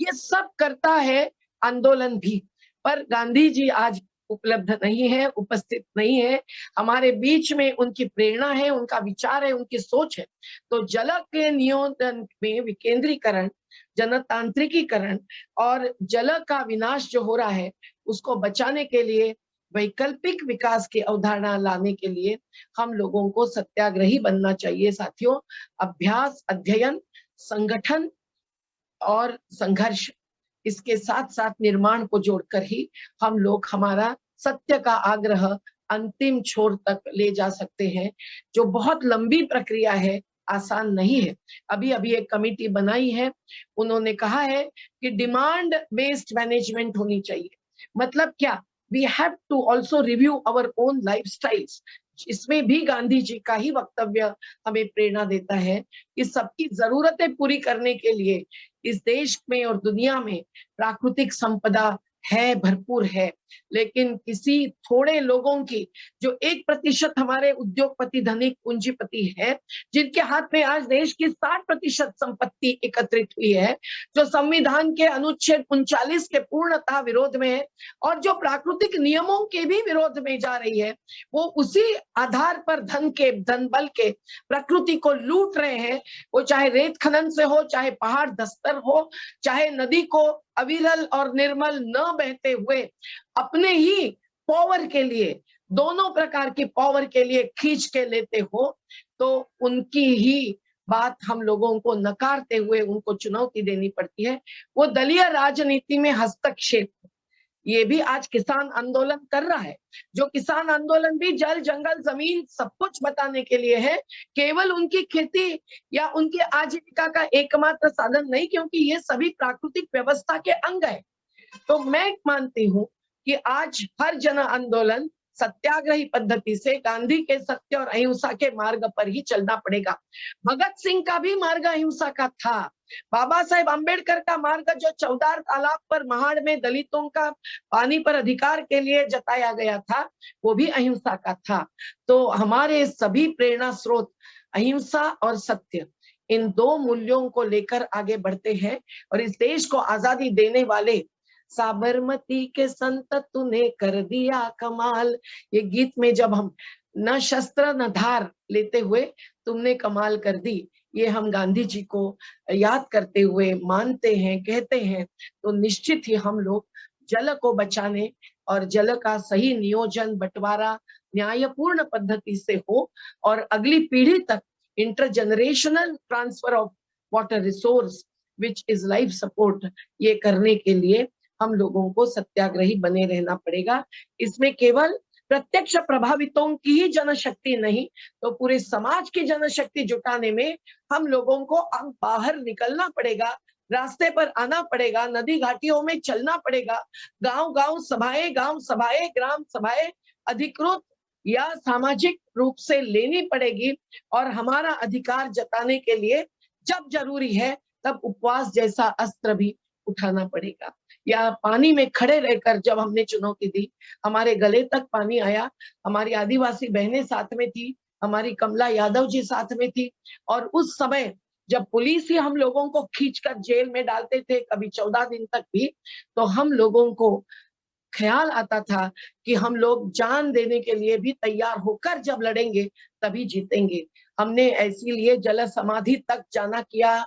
Speaker 3: ये सब करता है आंदोलन भी, पर गांधी जी आज उपलब्ध नहीं है, उपस्थित नहीं है हमारे बीच में। उनकी प्रेरणा है, उनका विचार है, उनकी सोच है। तो जल के नियोजन में विकेंद्रीकरण, जनतांत्रिकीकरण और जल का विनाश जो हो रहा है, उसको बचाने के लिए, वैकल्पिक विकास की अवधारणा लाने के लिए हम लोगों को सत्याग्रही बनना चाहिए। साथियों, अभ्यास, अध्ययन, संगठन और संघर्ष, इसके साथ साथ निर्माण को जोड़कर ही हम लोग हमारा सत्य का आग्रह अंतिम छोर तक ले जा सकते हैं, जो बहुत लंबी प्रक्रिया है, आसान नहीं है। अभी अभी एक कमेटी बनाई है, उन्होंने कहा है कि डिमांड बेस्ड मैनेजमेंट होनी चाहिए। मतलब क्या? We have to also review our own lifestyles. इसमें भी गांधी जी का ही वक्तव्य हमें प्रेरणा देता है कि सबकी जरूरतें पूरी करने के लिए इस देश में और दुनिया में प्राकृतिक संपदा है, भरपूर है, लेकिन किसी थोड़े लोगों की, जो 1% हमारे उद्योगपति धनिक पूंजीपति है, जिनके हाथ में आज देश की 60% संपत्ति एकत्रित हुई है, जो संविधान के अनुच्छेद 39 के पूर्णतः विरोध में है और जो प्राकृतिक नियमों के भी विरोध में जा रही है, वो उसी आधार पर धन बल के प्रकृति को लूट रहे हैं। वो चाहे रेत खनन से हो, चाहे पहाड़ दस्तर हो, चाहे नदी को अविरल और निर्मल न बहते हुए अपने ही पावर के लिए, दोनों प्रकार की पावर के लिए खींच के लेते हो, तो उनकी ही बात हम लोगों को नकारते हुए उनको चुनौती देनी पड़ती है। वो दलीय राजनीति में हस्तक्षेप, ये भी आज किसान आंदोलन कर रहा है। जो किसान आंदोलन भी जल जंगल जमीन सब कुछ बताने के लिए है, केवल उनकी खेती या उनकी आजीविका का एकमात्र साधन नहीं, क्योंकि ये सभी प्राकृतिक व्यवस्था के अंग है। तो मैं मानती हूँ कि आज हर जन आंदोलन सत्याग्रही पद्धति से गांधी के सत्य और अहिंसा के मार्ग पर ही चलना पड़ेगा। भगत सिंह का भी मार्ग अहिंसा का था। बाबा साहेब अम्बेडकर का मार्ग जो चौदार तालाब पर महाड़ में दलितों का पानी पर अधिकार के लिए जताया गया था, वो भी अहिंसा का था। तो हमारे सभी प्रेरणा स्रोत अहिंसा और सत्य, इन दो मूल्यों को लेकर आगे बढ़ते हैं और इस देश को आजादी देने वाले साबरमती के संत तूने कर दिया कमाल, ये गीत में जब हम न शस्त्र न धार लेते हुए तुमने कमाल कर दी, ये हम गांधी जी को याद करते हुए मानते हैं, कहते हैं, तो निश्चित ही हम लोग जल को बचाने और जल का सही नियोजन, बंटवारा न्यायपूर्ण पद्धति से हो और अगली पीढ़ी तक intergenerational transfer of water resource which is life support, ये करने के लिए हम लोगों को सत्याग्रही बने रहना पड़ेगा। इसमें केवल प्रत्यक्ष प्रभावितों की ही जनशक्ति नहीं, तो पूरे समाज की जनशक्ति जुटाने में हम लोगों को अब बाहर निकलना पड़ेगा, रास्ते पर आना पड़ेगा, नदी घाटियों में चलना पड़ेगा, गांव सभाएं, ग्राम सभाएं अधिकृत या सामाजिक रूप से लेनी पड़ेगी और हमारा अधिकार जताने के लिए जब जरूरी है तब उपवास जैसा अस्त्र भी उठाना पड़ेगा। या पानी में खड़े रहकर जब हमने चुनौती दी, हमारे गले तक पानी आया, हमारी आदिवासी बहनें साथ में थी, हमारी कमला यादव जी साथ में थी, और उस समय जब पुलिस ही हम लोगों को खींचकर जेल में डालते थे, कभी 14 दिन तक भी, तो हम लोगों को ख्याल आता था कि हम लोग जान देने के लिए भी तैयार होकर जब लड़ेंगे तभी जीतेंगे। हमने इसीलिए जल समाधि तक जाना किया,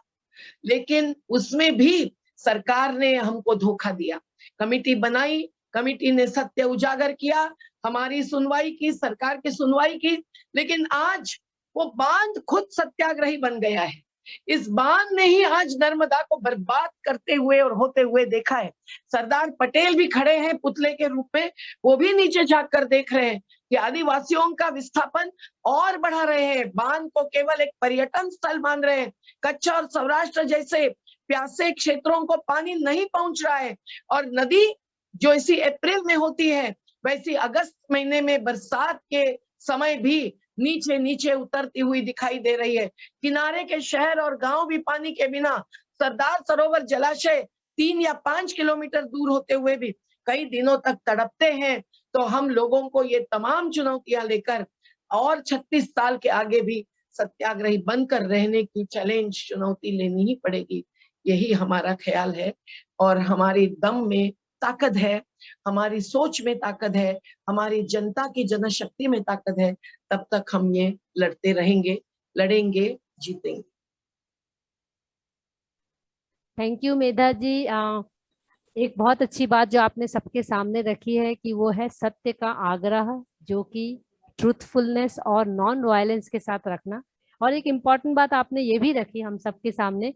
Speaker 3: लेकिन उसमें भी सरकार ने हमको धोखा दिया। कमेटी बनाई, कमेटी ने सत्य उजागर किया, हमारी सुनवाई की, सरकार की सुनवाई की, लेकिन आज वो बांध खुद सत्याग्रही बन गया है। इस बांध ने ही आज नर्मदा को बर्बाद करते हुए और होते हुए देखा है। सरदार पटेल भी खड़े हैं पुतले के रूप में, वो भी नीचे झांक कर देख रहे हैं कि आदिवासियों का विस्थापन और बढ़ा रहे हैं, बांध को केवल एक पर्यटन स्थल मान रहे हैं। कच्छ और सौराष्ट्र जैसे प्यासे क्षेत्रों को पानी नहीं पहुंच रहा है, और नदी जो इसी अप्रैल में होती है वैसी अगस्त महीने में बरसात के समय भी नीचे नीचे उतरती हुई दिखाई दे रही है। किनारे के शहर और गांव भी पानी के बिना, सरदार सरोवर जलाशय 3 या 5 किलोमीटर दूर होते हुए भी कई दिनों तक तड़पते हैं। तो हम लोगों को ये तमाम चुनौतियां लेकर और 36 साल के आगे भी सत्याग्रही बनकर रहने की चैलेंज, चुनौती लेनी ही पड़ेगी। यही हमारा ख्याल है और हमारी दम में ताकत है, हमारी सोच में ताकत है, हमारी जनता की जनशक्ति में ताकत है। तब तक हम ये लड़ते रहेंगे, लड़ेंगे, जीतेंगे।
Speaker 2: थैंक यू मेधा जी। एक बहुत अच्छी बात जो आपने सबके सामने रखी है कि वो है सत्य का आग्रह, जो कि ट्रूथफुलनेस और नॉन वायलेंस के साथ रखना। और एक इम्पॉर्टेंट बात आपने ये भी रखी हम सबके सामने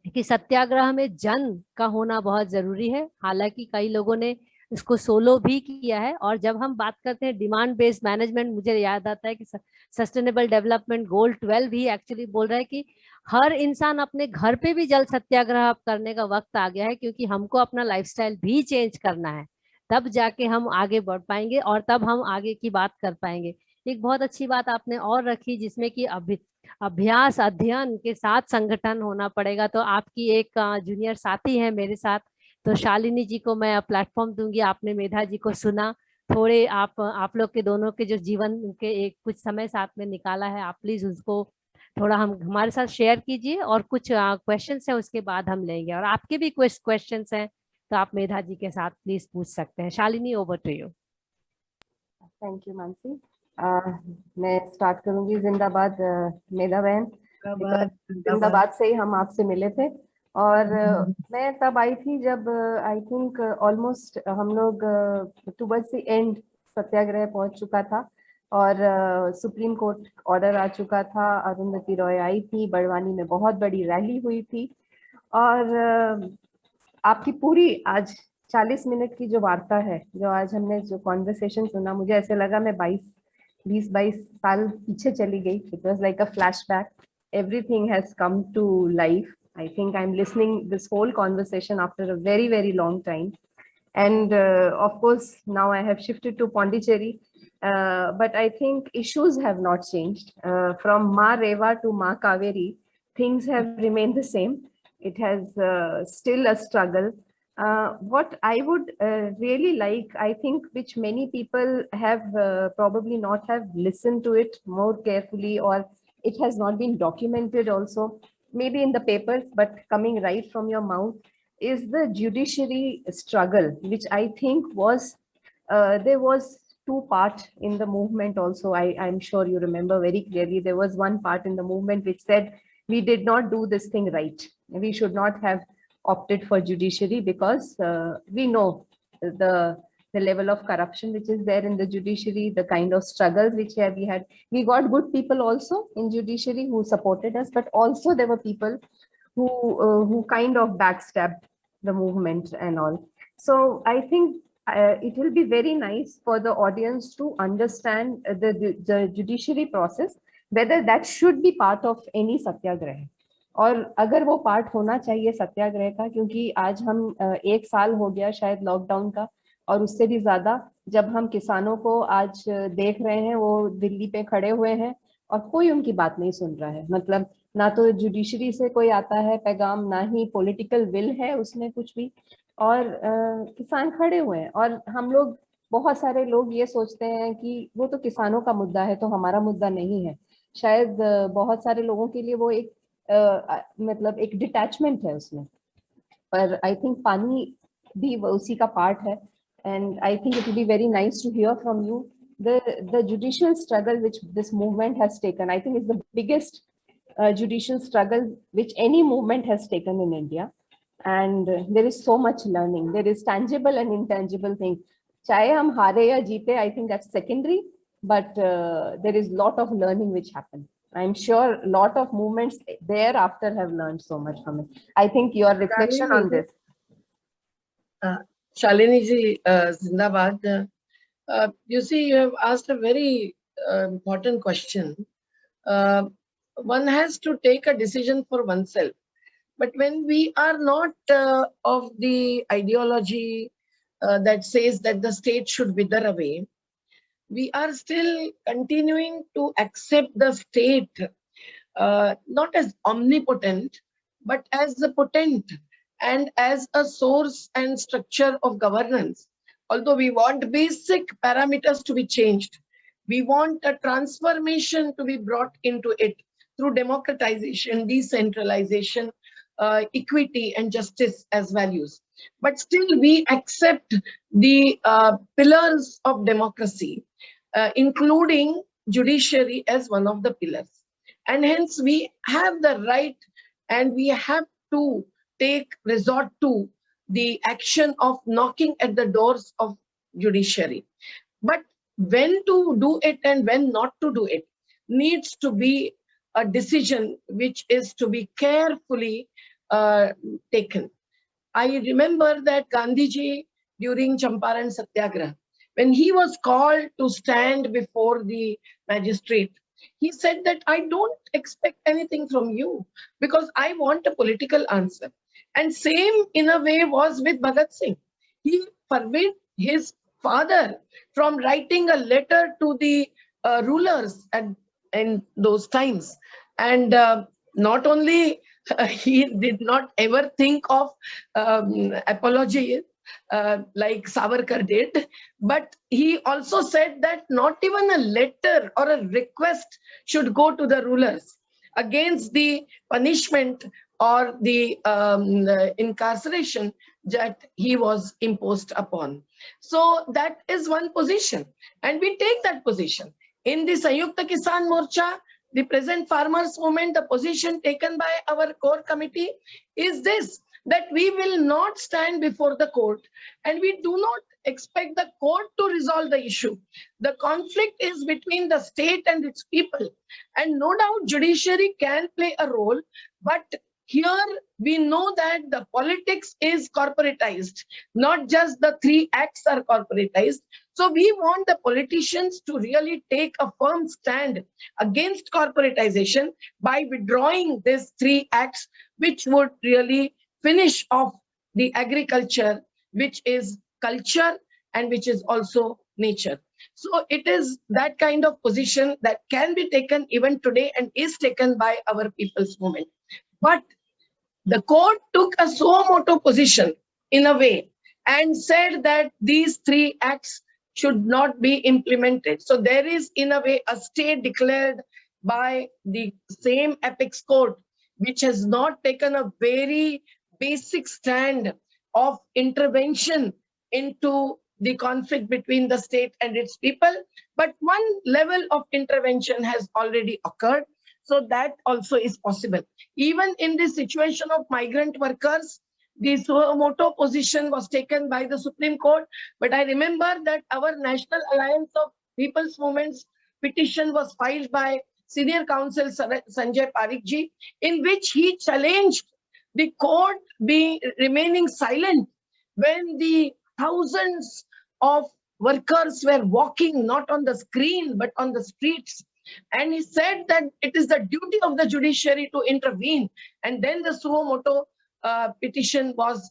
Speaker 2: कि सत्याग्रह में जन का होना बहुत जरूरी है। हालांकि कई लोगों ने इसको सोलो भी किया है। और जब हम बात करते हैं डिमांड बेस्ड मैनेजमेंट, मुझे याद आता है कि सस्टेनेबल डेवलपमेंट गोल 12 भी एक्चुअली बोल रहा है कि हर इंसान अपने घर पे भी जल सत्याग्रह करने का वक्त आ गया है, क्योंकि हमको अपना लाइफस्टाइल भी चेंज करना है। तब जाके हम आगे बढ़ पाएंगे और तब हम आगे की बात कर पाएंगे। एक बहुत अच्छी बात आपने और रखी जिसमें कि अभ्यास अध्ययन के साथ संगठन होना पड़ेगा। तो आपकी एक जूनियर साथी है मेरे साथ, तो शालिनी जी को मैं प्लेटफॉर्म दूंगी। आपने मेधा जी को सुना, थोड़े आप लोग के दोनों के जो जीवन के एक कुछ समय साथ में निकाला है, आप प्लीज उसको थोड़ा हम हमारे साथ शेयर कीजिए, और कुछ क्वेश्चंस हैं उसके बाद हम लेंगे, और आपके भी कुछ क्वेश्चंस हैं तो आप मेधा जी के साथ प्लीज पूछ सकते हैं। Shalini, over to you.
Speaker 4: Thank you Mansi. मैं स्टार्ट करूंगी। जिंदाबाद मेधा बहन, बिकॉज जिंदाबाद से ही हम आपसे मिले थे। और मैं तब आई थी जब आई थिंक ऑलमोस्ट हम लोग टुवर्ड्स द एंड सत्याग्रह पहुंच चुका था, और सुप्रीम कोर्ट ऑर्डर आ चुका था। अरुंधति रॉय आई थी, बड़वानी में बहुत बड़ी रैली हुई थी, और आपकी पूरी आज 40 मिनट की जो वार्ता है, जो आज हमने जो कॉन्वर्सेशन सुना, मुझे ऐसे लगा मैं 20-22 साल पीछे चली गई। It was like a flashback. Everything has come to life. I think I am listening this whole conversation after a very very long time, and of course now I have shifted to Pondicherry, but I think issues have not changed. From Ma Reva to Ma Kaveri, things have remained the same. It has still a struggle. What I would really like, I think, which many people have probably not have listened to it more carefully, or it has not been documented also, maybe in the papers, but coming right from your mouth, is the judiciary struggle, which I think was, there was two parts in the movement also. I'm sure you remember very clearly. There was one part in the movement which said we did not do this thing right. We should not have opted for judiciary because we know the level of corruption which is there in the judiciary, the kind of struggles which we had. We got good people also in judiciary who supported us, but also there were people who kind of backstabbed the movement and all. So I think it will be very nice for the audience to understand the judiciary process, whether that should be part of any सत्याग्रह, और अगर वो part होना चाहिए सत्याग्रह का, क्योंकि आज हम 1 साल हो गया शायद लॉकडाउन का, और उससे भी ज्यादा, जब हम किसानों को आज देख रहे हैं वो दिल्ली पे खड़े हुए हैं और कोई उनकी बात नहीं सुन रहा है। मतलब ना तो जुडिशरी से कोई आता है पैगाम, ना ही पॉलिटिकल विल है उसमें कुछ भी, और किसान खड़े हुए हैं। और हम लोग, बहुत सारे लोग ये सोचते हैं कि वो तो किसानों का मुद्दा है तो हमारा मुद्दा नहीं है। शायद बहुत सारे लोगों के लिए वो एक मतलब एक डिटैचमेंट है उसमें, पर आई थिंक पानी भी उसी का पार्ट है। And I think it will be very nice to hear from you the judicial struggle which this movement has taken. I think is the biggest judicial struggle which any movement has taken in India, and there is so much learning. There is tangible and intangible thing. चाहे हम हारे या जीते, I think that's secondary, but there is lot of learning which happened. I'm sure a lot of movements thereafter have learned so much from it. I think your reflection on this.
Speaker 3: Shalini ji, Zindabad. You see, you have asked a very important question. One has to take a decision for oneself. But when we are not of the ideology that says that the state should wither away, we are still continuing to accept the state not as omnipotent, but as the potent and as a source and structure of governance. Although we want basic parameters to be changed, we want a transformation to be brought into it through democratization, decentralization, equity and justice as values. But still we accept the pillars of democracy, including judiciary as one of the pillars. And hence we have the right and we have to resort to the action of knocking at the doors of judiciary. But when to do it and when not to do it needs to be a decision which is to be carefully taken. I remember that Gandhiji, during Champaran Satyagraha, when he was called to stand before the magistrate, he said that I don't expect anything from you because I want a political answer. And same in a way was with Bhagat Singh. He forbid his father from writing a letter to the rulers in those times. And not only He did not ever think of apology like Savarkar did, but he also said that not even a letter or a request should go to the rulers against the punishment or the incarceration that he was imposed upon. So that is one position, and we take that position. In the Sanyukta Kisan Morcha, the present farmers movement, the position taken by our core committee is this, that we will not stand before the court, and we do not expect the court to resolve the issue. The conflict is between the state and its people, and no doubt judiciary can play a role, but here we know that the politics is corporatized, not just the 3 acts are corporatized. So we want the politicians to really take a firm stand against corporatization by withdrawing these 3 acts, which would really finish off the agriculture, which is culture and which is also nature. So it is that kind of position that can be taken even today and is taken by our people's movement. But the court took a suo motu position in a way and said that these 3 acts should not be implemented. So there is in a way a stay declared by the same apex court, which has not taken a very basic stand of intervention into the conflict between the state and its people. But one level of intervention has already occurred. So that also is possible. Even in the situation of migrant workers, the suo motu position was taken by the Supreme Court. But I remember that our National Alliance of People's Movements petition was filed by Senior Counsel Sanjay Parikh ji, in which he challenged the court remaining silent when the thousands of workers were walking not on the screen but on the streets. And he said that it is the duty of the judiciary to intervene. And then the suo motu petition was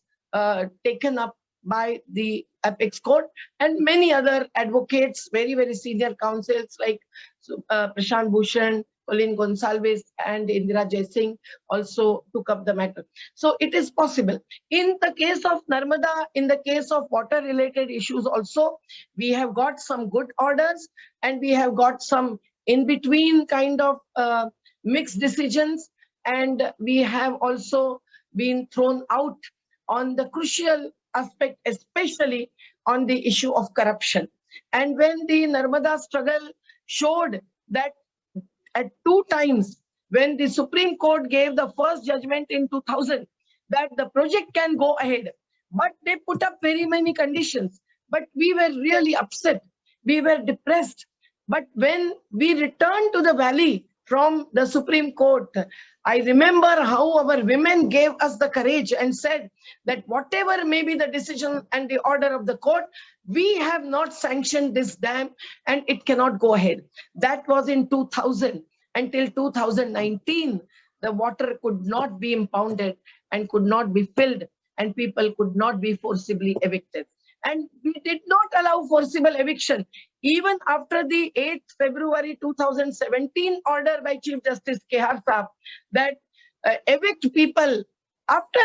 Speaker 3: taken up by the apex court, and many other advocates, very, very senior counsels like Prashant Bhushan, Pauline Gonsalves and Indira Jaising also took up the matter. So it is possible. In the case of Narmada, in the case of water related issues also, we have got some good orders and we have got some in between kind of mixed decisions, and we have also been thrown out on the crucial aspect, especially on the issue of corruption. And when the Narmada struggle showed that at 2 times, when the Supreme Court gave the first judgment in 2000 that the project can go ahead, but they put up very many conditions, but we were really upset, we were depressed. But when we returned to the valley from the Supreme Court, I remember how our women gave us the courage and said that whatever may be the decision and the order of the court, we have not sanctioned this dam and it cannot go ahead. That was in 2000. Until 2019, the water could not be impounded and could not be filled, and people could not be forcibly evicted. And we did not allow forcible eviction. Even after the 8th February 2017 order by Chief Justice Kehar Saab that evict people after,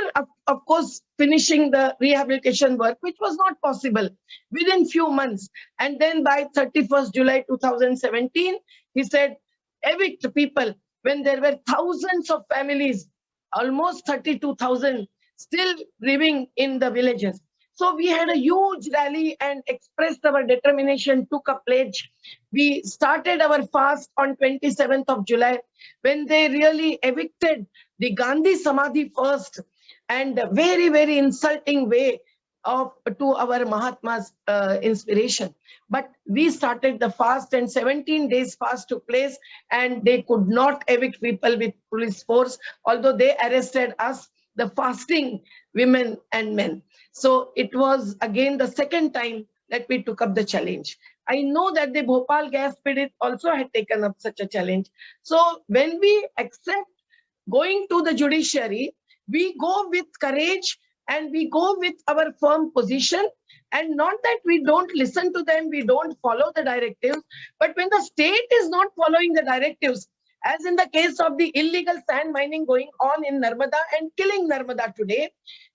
Speaker 3: of course, finishing the rehabilitation work, which was not possible within few months. And then by 31st July 2017, he said, evict people when there were thousands of families, almost 32,000, still living in the villages. So we had a huge rally and expressed our determination, took a pledge. We started our fast on 27th of July when they really evicted the Gandhi Samadhi first, and a very, very insulting way to our Mahatma's inspiration. But we started the fast and 17 days fast took place, and they could not evict people with police force, although they arrested us, the fasting women and men. So it was again the second time that we took up the challenge. I know that the Bhopal gas pidit also had taken up such a challenge. So when we accept going to the judiciary, we go with courage and we go with our firm position, and not that we don't listen to them, we don't follow the directives, but when the state is not following the directives, As in the case of the illegal sand mining going on in Narmada and killing Narmada today,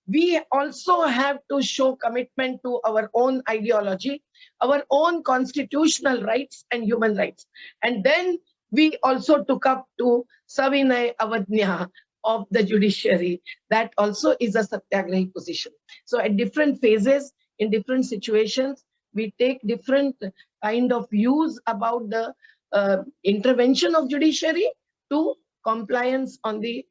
Speaker 3: we also have to show commitment to our own ideology, our own constitutional rights and human rights. And then we also took up to Savinay Avadnya of the judiciary. That also is a satyagrahi position. So at different phases, in different situations, we take different kind of views about the intervention of judiciary to compliance on the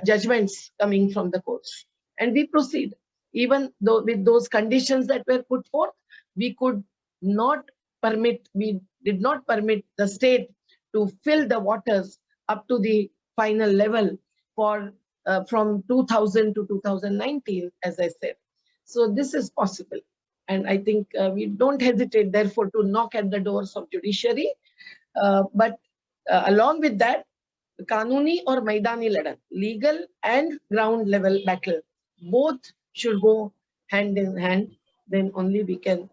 Speaker 3: judgments coming from the courts. And we proceed. Even though with those conditions that were put forth, we could not permit, we did not permit the state to fill the waters up to the final level for from 2000 to 2019, as I said. So this is possible. And I think we don't hesitate, therefore, to knock at the doors of judiciary. But along with that, Kanuni or Maidani Ladan, legal and ground level battle, both should go hand in hand. Then only we can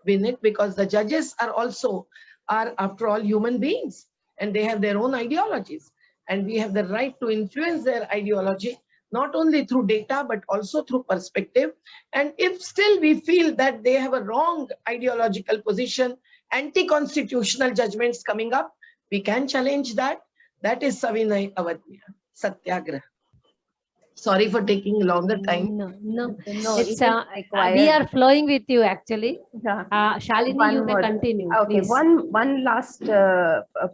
Speaker 3: win it, because the judges are also, after all, human beings, and they have their own ideologies. And we have the right to influence their ideology, not only through data, but also through perspective. And if still we feel that they have a wrong ideological position, anti-constitutional judgments coming up, we can challenge that. That is Savinay Avadnya, Satyagraha. Sorry for taking longer time.
Speaker 2: No.
Speaker 4: No,
Speaker 2: It's
Speaker 4: it is required.
Speaker 2: we are flowing with you actually.
Speaker 4: Yeah.
Speaker 2: Shalini,
Speaker 4: One
Speaker 2: you may
Speaker 4: more.
Speaker 2: continue.
Speaker 4: Okay,
Speaker 2: Please.
Speaker 4: one last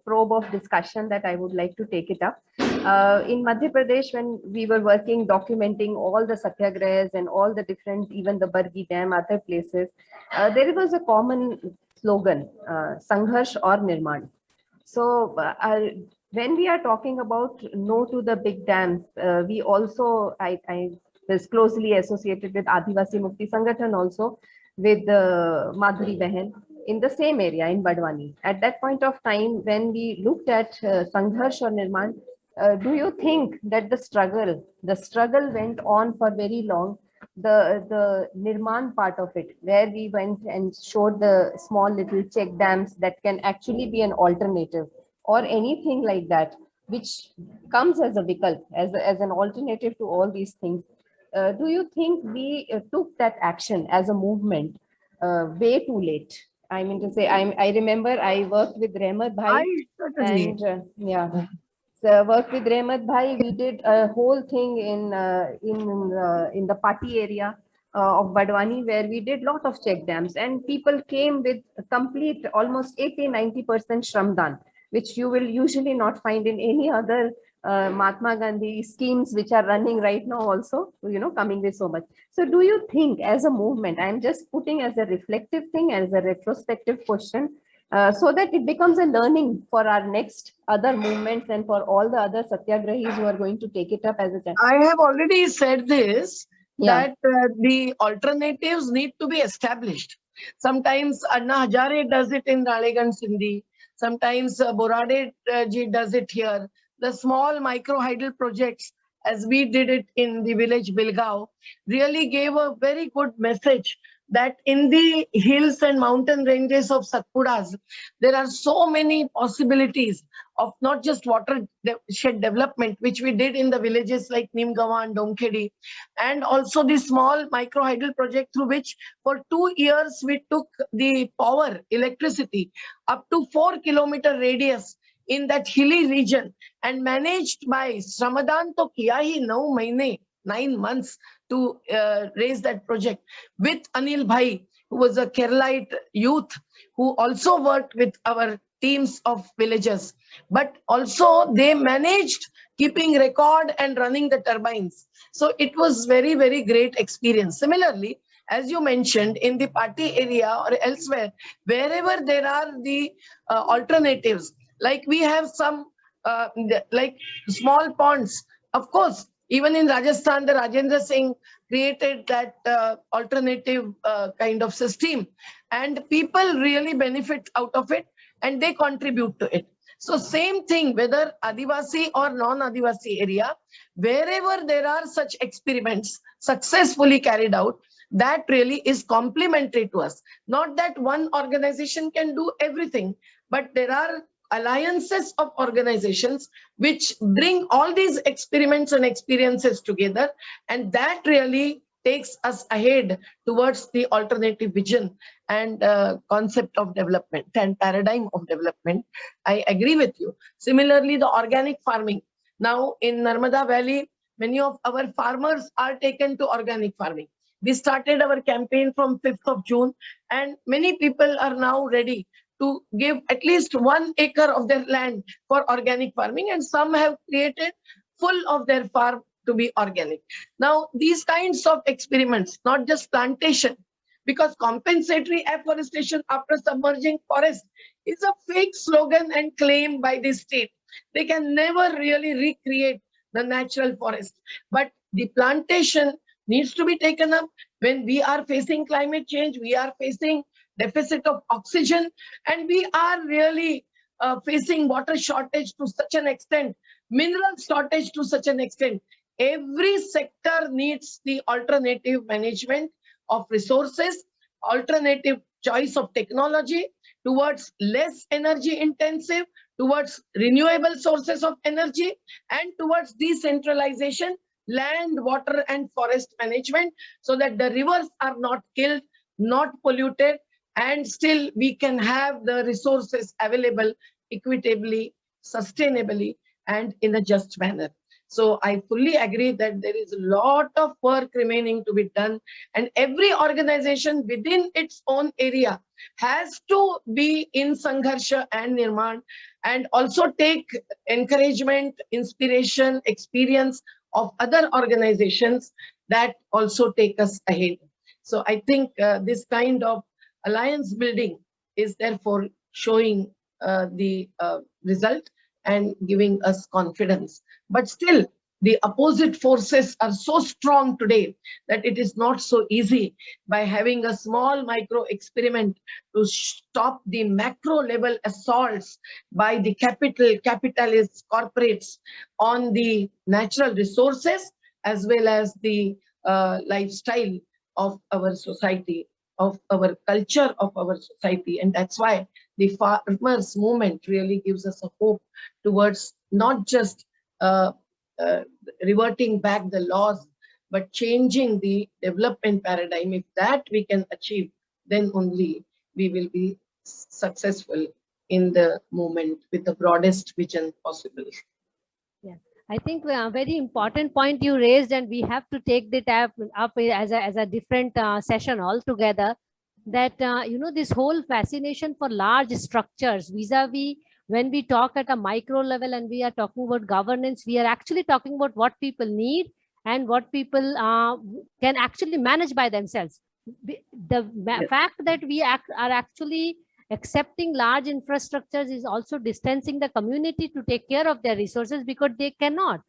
Speaker 4: probe of discussion that I would like to take it up. In Madhya Pradesh, when we were working, documenting all the satyagrahas and all the different, even the Bargi Dam, other places, there was a common slogan, Sangharsh or Nirman. So when we are talking about no to the big dams, we also, I was closely associated with Adivasi Mukti Sangathan also, with Madhuri Behan in the same area in Badwani. At that point of time, when we looked at Sangharsh or Nirman, do you think that the struggle went on for very long? The Nirman part of it, where we went and showed the small little check dams that can actually be an alternative, or anything like that, which comes as a vikalp, as an alternative to all these things. Do you think we took that action as a movement way too late? I mean to say, I remember I worked with Rehmat Bhai, and so worked with Rehmat Bhai. We did a whole thing in the Pati area of Badwani, where we did lot of check dams, and people came with complete almost 80-90% Shramdan, which you will usually not find in any other Mahatma Gandhi schemes which are running right now also, coming with so much. So do you think as a movement, I'm just putting as a reflective thing, as a retrospective question, so that it becomes a learning for our next other movements and for all the other satyagrahis who are going to take it up as a challenge?
Speaker 3: I have already said this, that the alternatives need to be established. Sometimes Anna Hazare does it in Ralegan Sindhi. Sometimes Borade ji does it here. The small microhydel projects, as we did it in the village Bilgao, really gave a very good message that in the hills and mountain ranges of Satpuras, there are so many possibilities of not just watershed development, which we did in the villages like Nimgawa and Domkhedi, and also the small microhydel project through which for 2 years we took the power, electricity, up to 4-kilometer radius in that hilly region, and managed by Shramadhan to kiya hi 9 months to raise that project with Anil Bhai, who was a Keralite youth who also worked with our teams of villagers. But also they managed keeping record and running the turbines. So it was very, very great experience. Similarly, as you mentioned, in the Pati area or elsewhere, wherever there are the alternatives, like we have some like small ponds, of course, even in Rajasthan, the Rajendra Singh created that alternative kind of system, and people really benefit out of it and they contribute to it. So same thing, whether Adivasi or non-Adivasi area, wherever there are such experiments successfully carried out, that really is complementary to us. Not that one organization can do everything, but there are alliances of organizations which bring all these experiments and experiences together, and that really takes us ahead towards the alternative vision and concept of development and paradigm of development. I agree with you. Similarly, the organic farming. Now in Narmada Valley, many of our farmers are taken to organic farming. We started our campaign from 5th of June, and many people are now ready to give at least 1 acre of their land for organic farming, and some have created full of their farm to be organic. Now, these kinds of experiments, not just plantation, because compensatory afforestation after submerging forest is a fake slogan and claim by the state. They can never really recreate the natural forest. But the plantation needs to be taken up when we are facing climate change, we are facing deficit of oxygen, and we are really facing water shortage to such an extent, mineral shortage to such an extent. Every sector needs the alternative management of resources, alternative choice of technology towards less energy intensive, towards renewable sources of energy, and towards decentralization, land, water, and forest management, so that the rivers are not killed, not polluted, and still we can have the resources available equitably, sustainably, and in a just manner. So I fully agree that there is a lot of work remaining to be done, and every organization within its own area has to be in Sangharsha and Nirman, and also take encouragement, inspiration, experience of other organizations that also take us ahead. So I think this kind of alliance building is therefore showing the result and giving us confidence. But still, the opposite forces are so strong today that it is not so easy by having a small micro experiment to stop the macro level assaults by the capitalist corporates on the natural resources as well as the lifestyle of our society, of our culture, of our society. And that's why the farmers movement really gives us a hope towards not just reverting back the laws, but changing the development paradigm. If that we can achieve, then only we will be successful in the movement with the broadest vision possible.
Speaker 2: Yeah, I think a very important point you raised, and we have to take that up as a different session altogether. That this whole fascination for large structures vis-a-vis when we talk at a micro level and we are talking about governance, we are actually talking about what people need and what people can actually manage by themselves. The fact that we are actually accepting large infrastructures is also distancing the community to take care of their resources, because they cannot.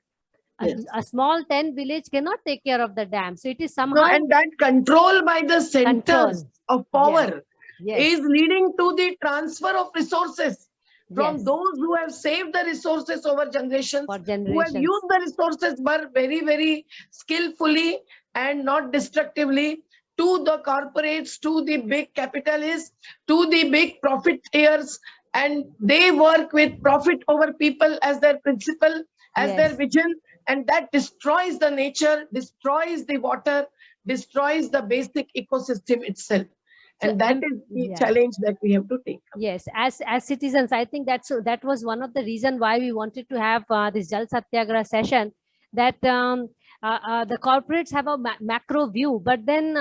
Speaker 2: Yes. A small 10 village cannot take care of the dam. So it is somehow...
Speaker 3: No, and that control by the centers of power is leading to the transfer of resources from those who have saved the resources over generations, who have used the resources but very, very skillfully and not destructively, to the corporates, to the big capitalists, to the big profiteers, and they work with profit over people as their principle, as their vision, and that destroys the nature, destroys the water, destroys the basic ecosystem itself. And that is the challenge that we have to take.
Speaker 2: Yes, as citizens, I think that was one of the reasons why we wanted to have this Jal Satyagraha session, that the corporates have a macro view, but then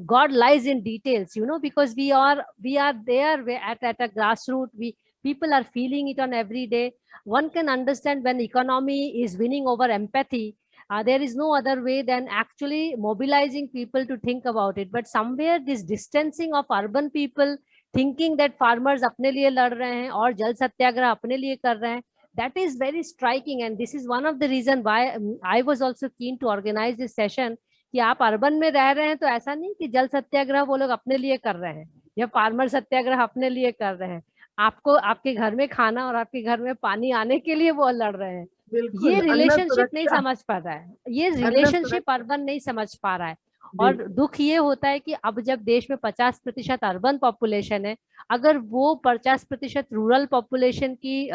Speaker 2: God lies in details, because we are there at a grassroots. People are feeling it on every day. One can understand when economy is winning over empathy. There is no other way than actually mobilizing people to think about it. But somewhere this distancing of urban people, thinking that farmers अपने लिए लड़ रहे हैं और जल सत्याग्रह अपने लिए कर रहे हैं, that is very striking. And this is one of the reason why I was also keen to organize this session. कि आप अर्बन में रह रहे हैं तो ऐसा नहीं कि जल सत्याग्रह वो लोग अपने लिए कर रहे हैं या फार्मर सत्याग्रह अपने लिए कर रहे हैं. आपको आपके घर में खाना और आपके घर में पानी आने के लिए वो लड़ रहे हैं. ये रिलेशनशिप नहीं समझ पा रहा है, ये रिलेशनशिप अर्बन नहीं समझ पा रहा है. और दुख ये होता है कि अब जब देश में 50% अर्बन पॉपुलेशन है, अगर वो 50% रूरल पॉपुलेशन की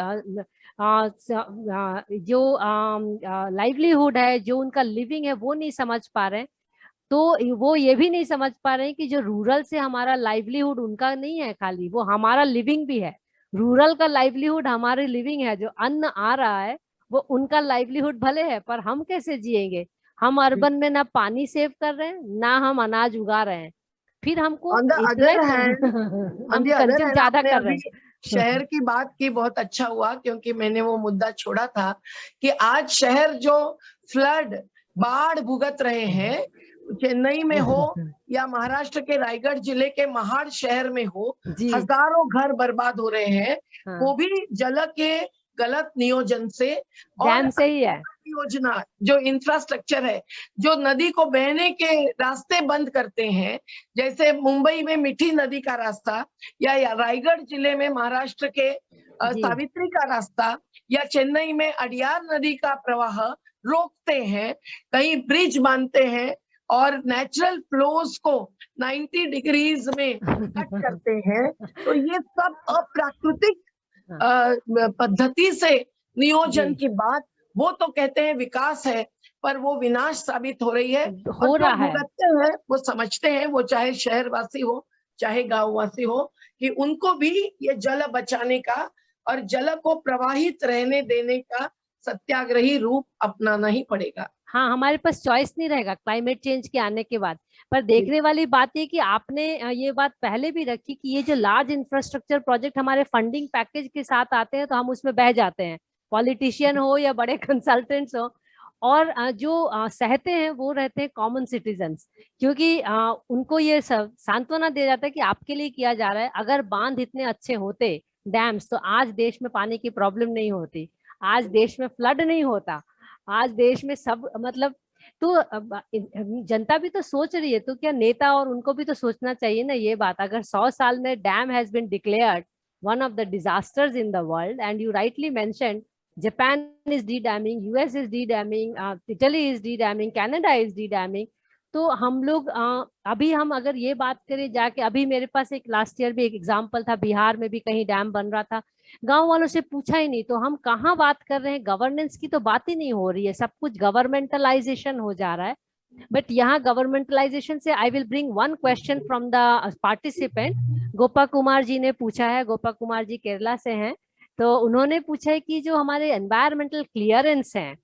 Speaker 2: जो लाइवलीहुड है, जो उनका लिविंग है, वो नहीं समझ पा रहे हैं, तो वो ये भी नहीं समझ पा रहे हैं कि जो रूरल से हमारा लाइवलीहुड उनका नहीं है, खाली वो हमारा लिविंग भी है। रूरल का लाइवलीहुड हमारी लिविंग है, जो अन्न आ रहा है वो उनका लाइवलीहुड भले है, पर हम कैसे जिएंगे? हम अर्बन में ना पानी सेव कर रहे हैं, ना हम अनाज उगा रहे हैं, फिर हमको
Speaker 3: ऑन द अदर हैंड
Speaker 2: हम कंज्यूम ज्यादा कर रहे हैं।
Speaker 3: शहर की बात की, बहुत अच्छा हुआ क्योंकि मैंने वो मुद्दा छोड़ा था कि आज शहर जो फ्लड, बाढ़ भुगत रहे हैं, चेन्नई में हो या महाराष्ट्र के रायगढ़ जिले के महाड़ शहर में हो, हजारों घर बर्बाद हो रहे हैं। वो भी जल के गलत नियोजन से
Speaker 2: डैम से ही है।
Speaker 3: योजना जो इंफ्रास्ट्रक्चर है, जो नदी को बहने के रास्ते बंद करते हैं, जैसे मुंबई में मीठी नदी का रास्ता, या रायगढ़ जिले में महाराष्ट्र के सावित्री का रास्ता, या चेन्नई में अडियार नदी का प्रवाह रोकते हैं, कहीं ब्रिज बांधते हैं और नेचुरल फ्लोज को 90 डिग्रीज में कट करते हैं। तो ये सब अप्राकृतिक पद्धति से नियोजन की बात, वो तो कहते हैं विकास है, पर वो विनाश साबित हो रही है।
Speaker 2: हो रहा है।
Speaker 3: हैं वो समझते हैं, वो चाहे शहरवासी हो चाहे गांववासी हो, कि उनको भी ये जल बचाने का और जल को प्रवाहित रहने देने का सत्याग्रही रूप अपनाना ही पड़ेगा।
Speaker 2: हाँ, हमारे पास चॉइस नहीं रहेगा क्लाइमेट चेंज के आने के बाद। पर देखने वाली बात ये कि आपने ये बात पहले भी रखी कि ये जो लार्ज इंफ्रास्ट्रक्चर प्रोजेक्ट हमारे फंडिंग पैकेज के साथ आते हैं तो हम उसमें बह जाते हैं, पॉलिटिशियन हो या बड़े कंसल्टेंट्स हो, और जो सहते हैं वो रहते हैं कॉमन सिटीजन्स, क्योंकि उनको ये सांत्वना दिया जाता है कि आपके लिए किया जा रहा है। अगर बांध इतने अच्छे होते, डैम्स, तो आज देश में पानी की प्रॉब्लम नहीं होती, आज देश में फ्लड नहीं होता, आज देश में सब, मतलब, तो जनता भी तो सोच रही है, तो क्या नेता और उनको भी तो सोचना चाहिए ना ये बात। अगर 100 साल में dam has been declared one of the disasters in the world, and you rightly mentioned Japan is de-damming, US is de-damming, Italy is de-damming, Canada is de-damming, तो हम लोग अभी हम अगर ये बात करें जाके, अभी मेरे पास एक लास्ट ईयर भी एक एग्जांपल था, बिहार में भी कहीं डैम बन रहा था, गांव वालों से पूछा ही नहीं, तो हम कहाँ बात कर रहे हैं, गवर्नेंस की तो बात ही नहीं हो रही है, सब कुछ गवर्नमेंटलाइजेशन हो जा रहा है। बट यहाँ गवर्नमेंटलाइजेशन से I will bring one question from the participant. Gopa Kumar ji ने पूछा है, गोपा कुमार जी केरला से हैं, तो उन्होंने पूछा है कि जो हमारे एनवायरमेंटल क्लियरेंस हैं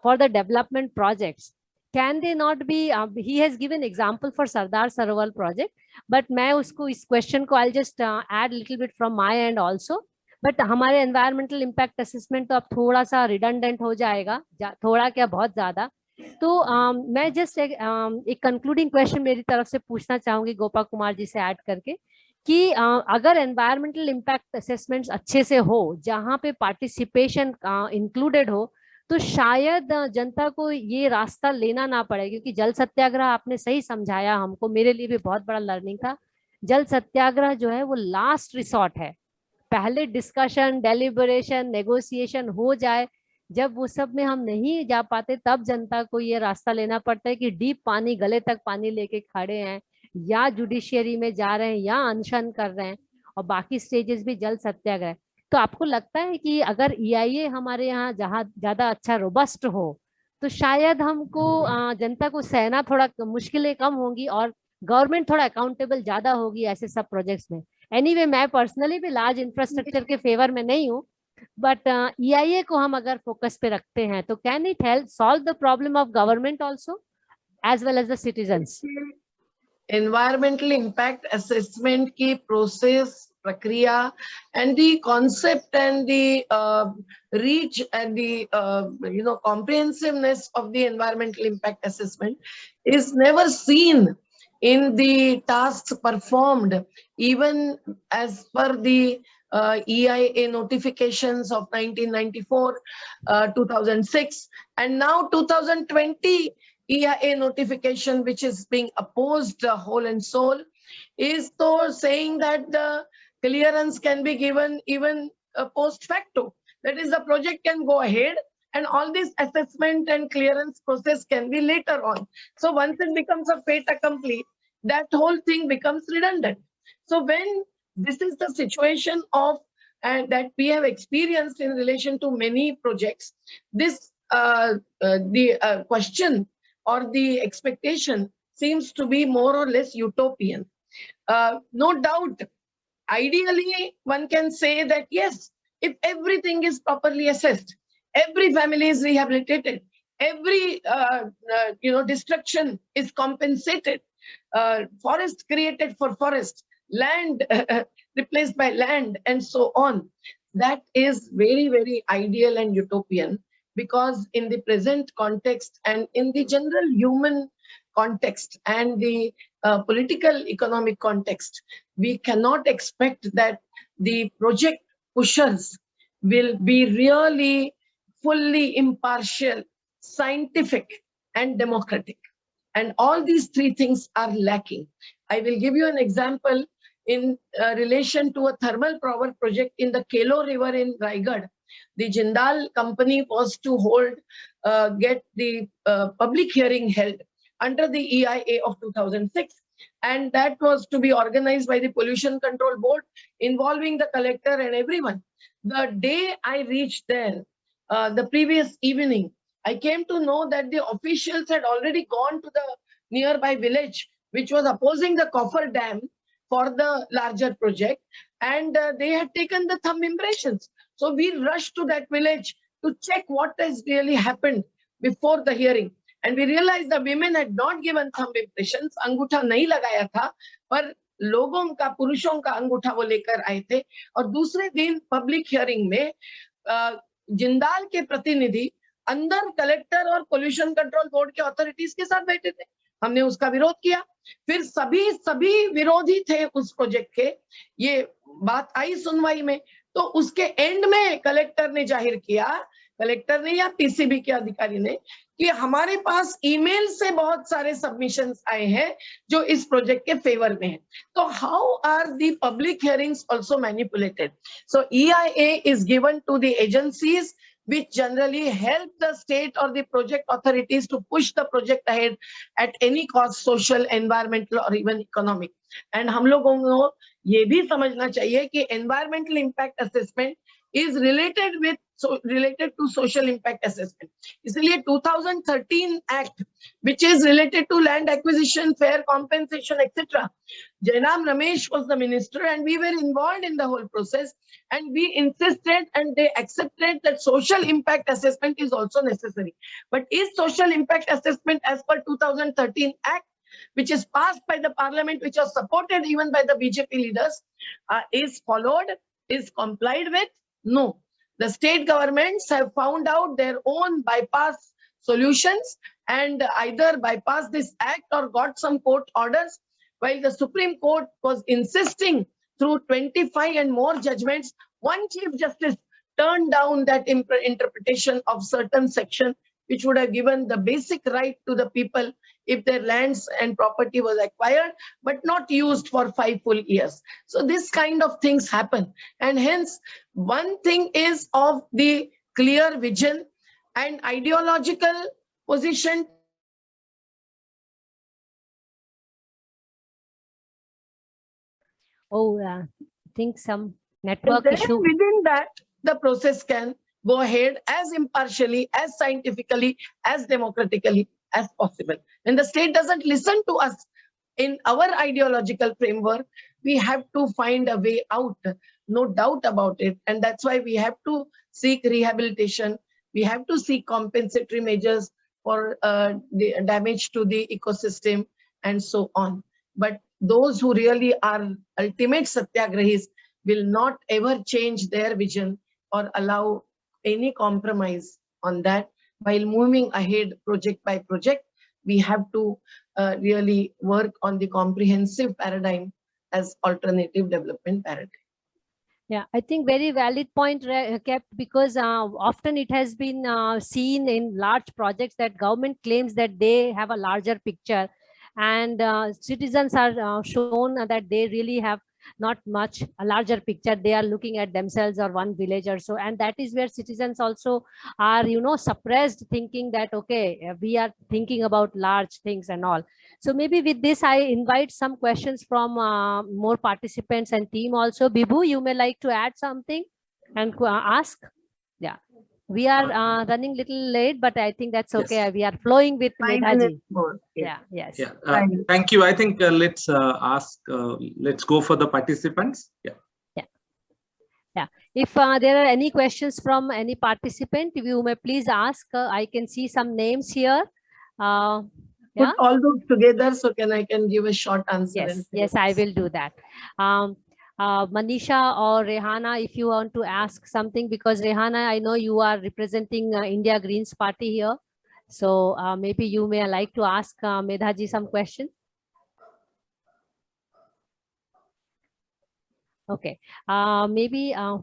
Speaker 2: for the development projects, can they not be, he has given example for Sardar Sarovar project, but मैं उसको, इस क्वेश्चन को I just add little bit from my end also. But हमारे एनवायरमेंटल इम्पैक्ट असेसमेंट तो अब थोड़ा सा रिडंडेंट हो जाएगा, थोड़ा क्या बहुत ज्यादा। तो मैं जस्ट एक कंक्लूडिंग क्वेश्चन मेरी तरफ से पूछना चाहूंगी गोपा कुमार जी से ऐड करके, कि अगर एनवायरमेंटल इम्पैक्ट असेसमेंट्स अच्छे से हो, जहाँ पे पार्टिसिपेशन इंक्लूडेड हो, तो शायद जनता को ये रास्ता लेना ना पड़े। क्योंकि जल सत्याग्रह आपने सही समझाया हमको, मेरे लिए भी बहुत बड़ा लर्निंग था। जल सत्याग्रह जो है वो लास्ट रिसोर्ट है, पहले डिस्कशन, डेलिबरेशन, नेगोशिएशन हो जाए, जब वो सब में हम नहीं जा पाते तब जनता को ये रास्ता लेना पड़ता है कि डीप पानी, गले तक पानी लेके खड़े हैं, या जुडिशियरी में जा रहे हैं, या अनशन कर रहे हैं, और बाकी स्टेजेस भी जल सत्याग्रह। तो आपको लगता है कि अगर EIA हमारे यहाँ जहाँ ज्यादा अच्छा रोबस्ट हो, तो शायद हमको जनता को सहना थोड़ा मुश्किलें कम होंगी, और गवर्नमेंट थोड़ा अकाउंटेबल ज्यादा होगी ऐसे सब प्रोजेक्ट्स में। एनीवे, मैं पर्सनली भी लार्ज इंफ्रास्ट्रक्चर के फेवर में नहीं हूँ, बट EIA को हम अगर फोकस पे रखते हैं तो can it help solve the problem of government also as well as the citizens?
Speaker 3: Environmental impact assessment की प्रोसेस, प्रक्रिया, and the concept and the reach and the comprehensiveness of the environmental impact assessment is never seen in the tasks performed, even as per the EIA notifications of 1994, 2006, and now 2020 EIA notification, which is being opposed whole and soul, is though saying that the clearance can be given even post facto. That is, the project can go ahead and all this assessment and clearance process can be later on. So once it becomes a fait accompli, that whole thing becomes redundant. So when this is the situation of that we have experienced in relation to many projects, this the question or the expectation seems to be more or less utopian. No doubt, ideally, one can say that yes, if everything is properly assessed, every family is rehabilitated, every destruction is compensated, forest created for forest, land replaced by land, and so on. That is very, very ideal and utopian, because in the present context and in the general human context and the political economic context, we cannot expect that the project pushers will be really fully impartial, scientific, and democratic. And all these three things are lacking. I will give you an example in relation to a thermal power project in the Kelo River in Raigad. The Jindal company was to get the public hearing held under the EIA of 2006. And that was to be organized by the Pollution Control Board, involving the collector and everyone. The day I reached there, the previous evening, I came to know that the officials had already gone to the nearby village, which was opposing the Coffer Dam for the larger project, and they had taken the thumb impressions. So we rushed to that village to check what has really happened before the hearing. And we realized the women had not given thumb impressions, अंगूठा नहीं लगाया था, पर लोगों का, पुरुषों का अंगूठा वो लेकर आए थे. और दूसरे दिन पब्लिक हियरिंग में जिंदाल के प्रतिनिधि अंदर कलेक्टर और पोल्यूशन कंट्रोल बोर्ड के अथॉरिटीज के साथ बैठे थे. हमने उसका विरोध किया. फिर सभी विरोधी थे उस प्रोजेक्ट के. ये बात आई सुनवाई में, तो उसके एंड में कलेक्टर ने जाहिर किया, कलेक्टर ने या पीसीबी के अधिकारी ने, कि हमारे पास ईमेल से बहुत सारे सबमिशंस आए हैं जो इस प्रोजेक्ट के फेवर में हैं. तो how are the public hearings also manipulated? So EIA is given to the agencies which generally help the state or the project authorities to push the project ahead at any cost, social, environmental or even economic. And हम लोगों को ये भी समझना चाहिए कि environmental impact assessment is related to social impact assessment. इसलिए 2013 Act, which is related to land acquisition, fair compensation, etc. Jainam Ramesh was the minister, and we were involved in the whole process, and we insisted and they accepted that social impact assessment is also necessary. But is social impact assessment as per 2013 Act, which is passed by the parliament, which was supported even by the BJP leaders, is followed, is complied with? No. The state governments have found out their own bypass solutions and either bypassed this act or got some court orders, while the Supreme Court was insisting through 25 and more judgments. One Chief Justice turned down that interpretation of certain section, which would have given the basic right to the people if their lands and property was acquired, but not used for 5 full years. So this kind of things happen. And hence, one thing is of the clear vision and ideological position.
Speaker 2: Oh, I think some network
Speaker 3: And then
Speaker 2: issue.
Speaker 3: within that, the process can go ahead as impartially, as scientifically, as democratically as possible. When the state doesn't listen to us in our ideological framework, we have to find a way out, no doubt about it. And that's why we have to seek rehabilitation. We have to seek compensatory measures for the damage to the ecosystem and so on. But those who really are ultimate satyagrahis will not ever change their vision or allow any compromise on that. While moving ahead project by project, we have to really work on the comprehensive paradigm as alternative development paradigm.
Speaker 2: Yeah, I think very valid point kept, because often it has been seen in large projects that government claims that they have a larger picture, and citizens are shown that they really have not much a larger picture. They are looking at themselves or one village or so, and that is where citizens also are, you know, suppressed, thinking that okay, we are thinking about large things and all. So maybe with this I invite some questions from more participants and team also. Bibhu, you may like to add something and ask. Yeah, we are running little late, but I think that's okay.
Speaker 5: Yes.
Speaker 2: We are flowing with
Speaker 3: 5
Speaker 2: Medha ji.
Speaker 3: minutes more.
Speaker 2: Yeah, yes.
Speaker 5: Yeah.
Speaker 3: Fine.
Speaker 5: Thank you. I think let's ask. Let's go for the participants. Yeah.
Speaker 2: If there are any questions from any participant, you may please ask. I can see some names here.
Speaker 3: Put
Speaker 2: Yeah.
Speaker 3: all those together so I can give a short answer.
Speaker 2: Yes, yes, I will do that. Manisha or Rehana, if you want to ask something, because Rehana, I know you are representing India Greens Party here. So maybe you may like to ask Medha ji some question. Okay, maybe, yeah.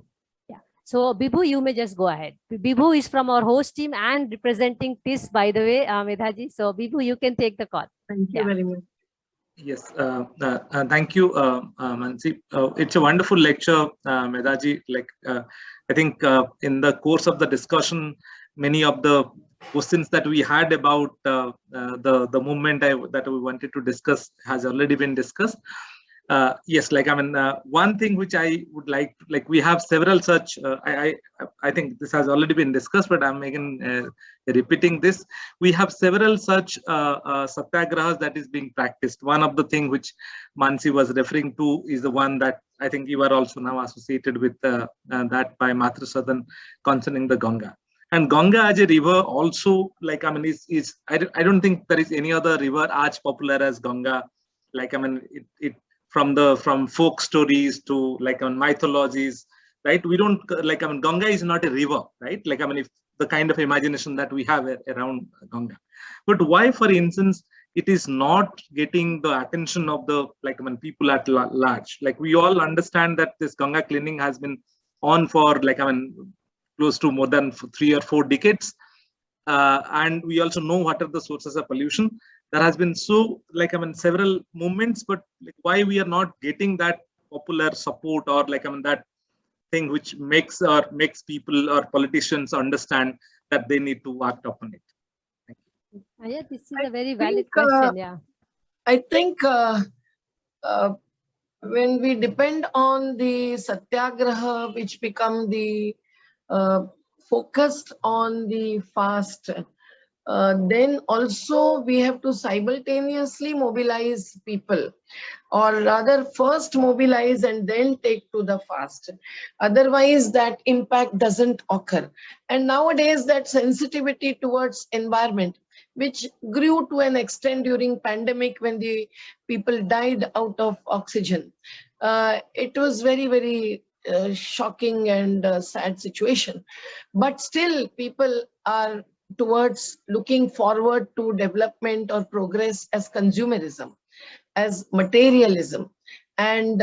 Speaker 2: So Bibhu, you may just go ahead. Bibhu is from our host team and representing TIS, by the way, Medha ji. So Bibhu, you can take the call.
Speaker 3: Thank you very much.
Speaker 5: Yes, thank you, Mansi. It's a wonderful lecture, Medhaji. Like, I think in the course of the discussion, many of the questions that we had about the movement that we wanted to discuss has already been discussed. Yes, like, I mean, one thing which I would like we have several such, I think this has already been discussed, but I'm again repeating this. We have several such satyagrahas that is being practiced. One of the thing which Mansi was referring to is the one that I think you are also now associated with that by Matru Sadan concerning the Ganga. And Ganga as a river also, like, I mean, I don't think there is any other river as popular as Ganga. Like, I mean, from folk stories to like on mythologies, right? We don't like, I mean, Ganga is not a river, right? Like, I mean, if the kind of imagination that we have around Ganga, but why, for instance, it is not getting the attention of the, like, I mean, people at large? Like, we all understand that this Ganga cleaning has been on for, like, I mean, close to more than 3 or 4 decades. And we also know what are the sources of pollution. There has been like, I mean, several movements, but like, why we are not getting that popular support, or like, I mean, that thing which makes people or politicians understand that they need to act upon it. Thank you.
Speaker 2: Yeah, this is a very valid question. Yeah.
Speaker 3: I think when we depend on the satyagraha, which become the focused on the fast, then also we have to simultaneously mobilize people, or rather first mobilize and then take to the fast. Otherwise that impact doesn't occur. And nowadays that sensitivity towards environment, which grew to an extent during pandemic when the people died out of oxygen, it was very, very shocking and sad situation. But still people are towards looking forward to development or progress as consumerism, as materialism. And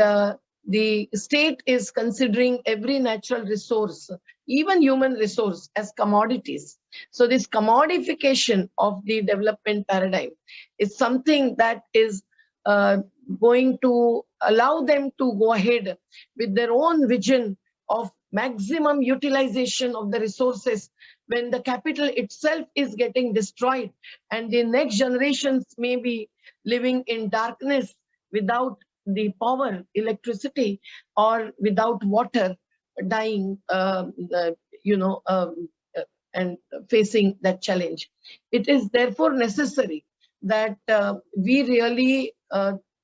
Speaker 3: the state is considering every natural resource, even human resource, as commodities. So this commodification of the development paradigm is something that is going to allow them to go ahead with their own vision of maximum utilization of the resources, when the capital itself is getting destroyed and the next generations may be living in darkness without the power, electricity, or without water, dying, and facing that challenge. It is therefore necessary that we really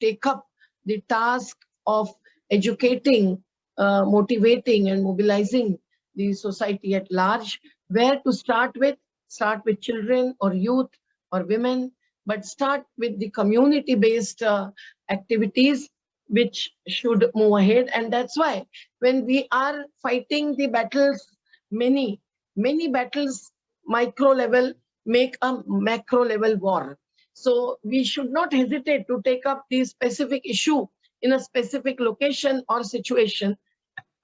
Speaker 3: take up the task of educating, motivating and mobilizing the society at large. Where to start with? Start with children or youth or women, but start with the community-based activities which should move ahead. And that's why when we are fighting the battles, many battles, micro level make a macro level war. So we should not hesitate to take up the specific issue in a specific location or situation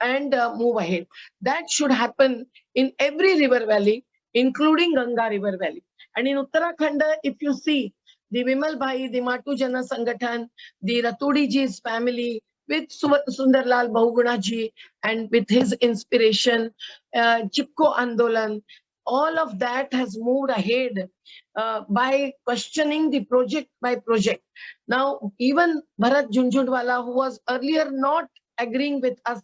Speaker 3: and move ahead. That should happen in every river valley, including Ganga River Valley. And in Uttarakhand, if you see the Vimal Bhai, the Matu Jana Sangathan, the Ratudi ji's family, with Sundarlal Bahuguna ji and with his inspiration, Chipko Andolan, all of that has moved ahead by questioning the project by project. Now, even Bharat Jhunjhunwala, who was earlier not agreeing with us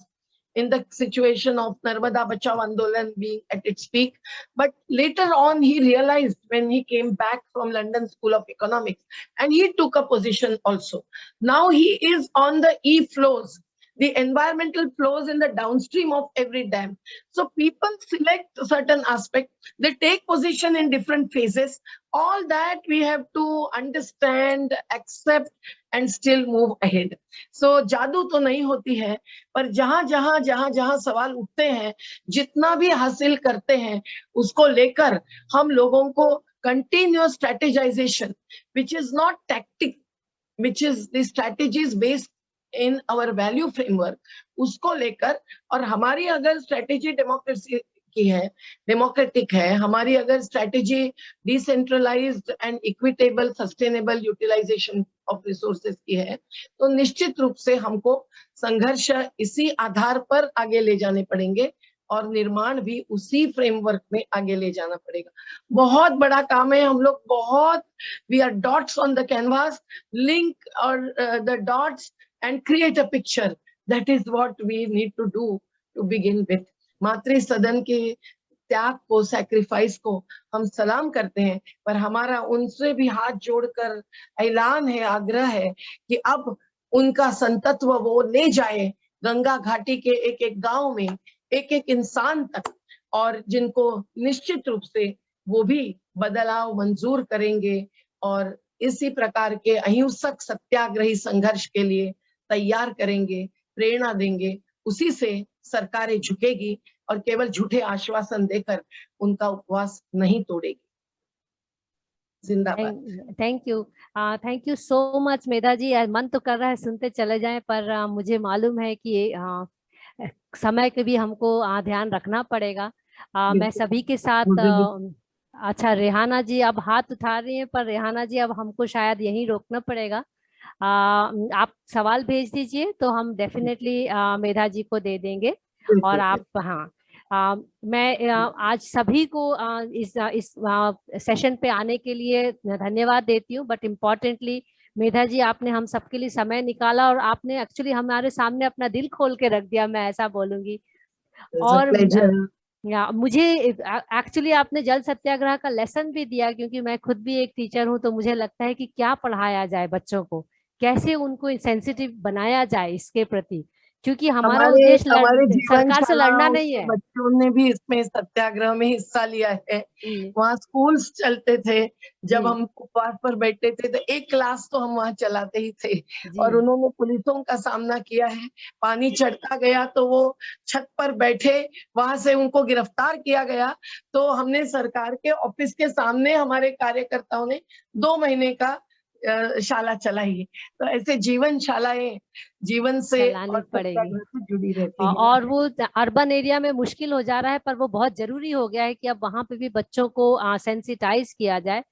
Speaker 3: in the situation of Narmada Bachao Andolan being at its peak, but later on he realized when he came back from London School of Economics, and he took a position also. Now he is on the e-flows, the environmental flows in the downstream of every dam. So people select a certain aspect, they take position in different phases. All that we have to understand, accept, and still move ahead. So जादू तो नहीं होती है, पर जहां जहां सवाल उठते हैं, जितना भी हासिल करते हैं, उसको लेकर हम लोगों को continuous strategization, which is not tactic, which is the strategies based in our value framework, उसको लेकर, और हमारी अगर स्ट्रेटेजी डेमोक्रेसी की है, डेमोक्रेटिक है, हमारी अगर strategy decentralised and equitable sustainable utilisation of resources की है, तो निश्चित रूप से हमको संघर्ष इसी आधार पर आगे ले जाने पड़ेंगे और निर्माण भी उसी फ्रेमवर्क में आगे ले जाना पड़ेगा। बहुत बड़ा काम है, हम लोग बहुत, we are dots on the canvas, link और the dots and create a picture. That is what we need to do to begin with. मातृ सदन के त्याग को, सैक्रिफाइस को हम सलाम करते हैं, पर हमारा उनसे भी हाथ जोड़कर ऐलान है, आग्रह है कि अब उनका संतत्व वो ले जाए गंगा घाटी के एक एक गांव में, एक एक इंसान तक, और जिनको निश्चित रूप से वो भी बदलाव मंजूर करेंगे और इसी प्रकार के अहिंसक सत्याग्रही संघर्ष के लिए तैयार करेंगे, प्रेरणा देंगे। उसी से सरकारें झुकेगी और केवल झूठे आश्वासन देकर उनका उपवास नहीं तोड़ेगी। जिंदाबाद।
Speaker 2: थैंक यू सो मच मेधा जी। मन तो कर रहा है सुनते चले जाएं, पर मुझे मालूम है कि समय के भी हमको ध्यान रखना पड़ेगा। मैं सभी के साथ अच्छा, रेहाना जी अब हाथ उठा रही हैं, पर रेहाना जी अब हमको शायद यहीं रोकना पड़ेगा। आप सवाल भेज दीजिए तो हम डेफिनेटली मेधा जी को दे देंगे। और आप, हाँ, मैं आज सभी को इस सेशन पे आने के लिए धन्यवाद देती हूँ, बट इम्पोर्टेंटली मेधा जी, आपने हम सबके लिए समय निकाला और आपने एक्चुअली हमारे सामने अपना दिल खोल के रख दिया, मैं ऐसा बोलूंगी। और मुझे एक्चुअली आपने जल सत्याग्रह का लेसन भी दिया, क्योंकि मैं खुद भी एक टीचर हूँ, तो मुझे लगता है कि क्या पढ़ाया जाए बच्चों को, कैसे उनको सेंसिटिव बनाया जाए इसके प्रति, क्योंकि हमारा उद्देश्य सरकार से लड़ना नहीं है।
Speaker 3: बच्चों ने भी इसमें सत्याग्रह में हिस्सा लिया है। वहाँ स्कूल्स चलते थे, जब हम उपवास पर बैठते थे तो एक क्लास तो हम वहाँ चलाते ही थे, और उन्होंने पुलिसों का सामना किया है। पानी चढ़ता गया तो वो छत पर बैठे, वहां से उनको गिरफ्तार किया गया, तो हमने सरकार के ऑफिस के सामने हमारे कार्यकर्ताओं ने 2 महीने का शाला चलाई। तो ऐसे जीवन शालाएं जीवन से
Speaker 2: पड़ेगी,
Speaker 3: जुड़ी रहती है।
Speaker 2: और वो अर्बन एरिया में मुश्किल हो जा रहा है, पर वो बहुत जरूरी हो गया है कि अब वहां पे भी बच्चों को सेंसिटाइज किया जाए।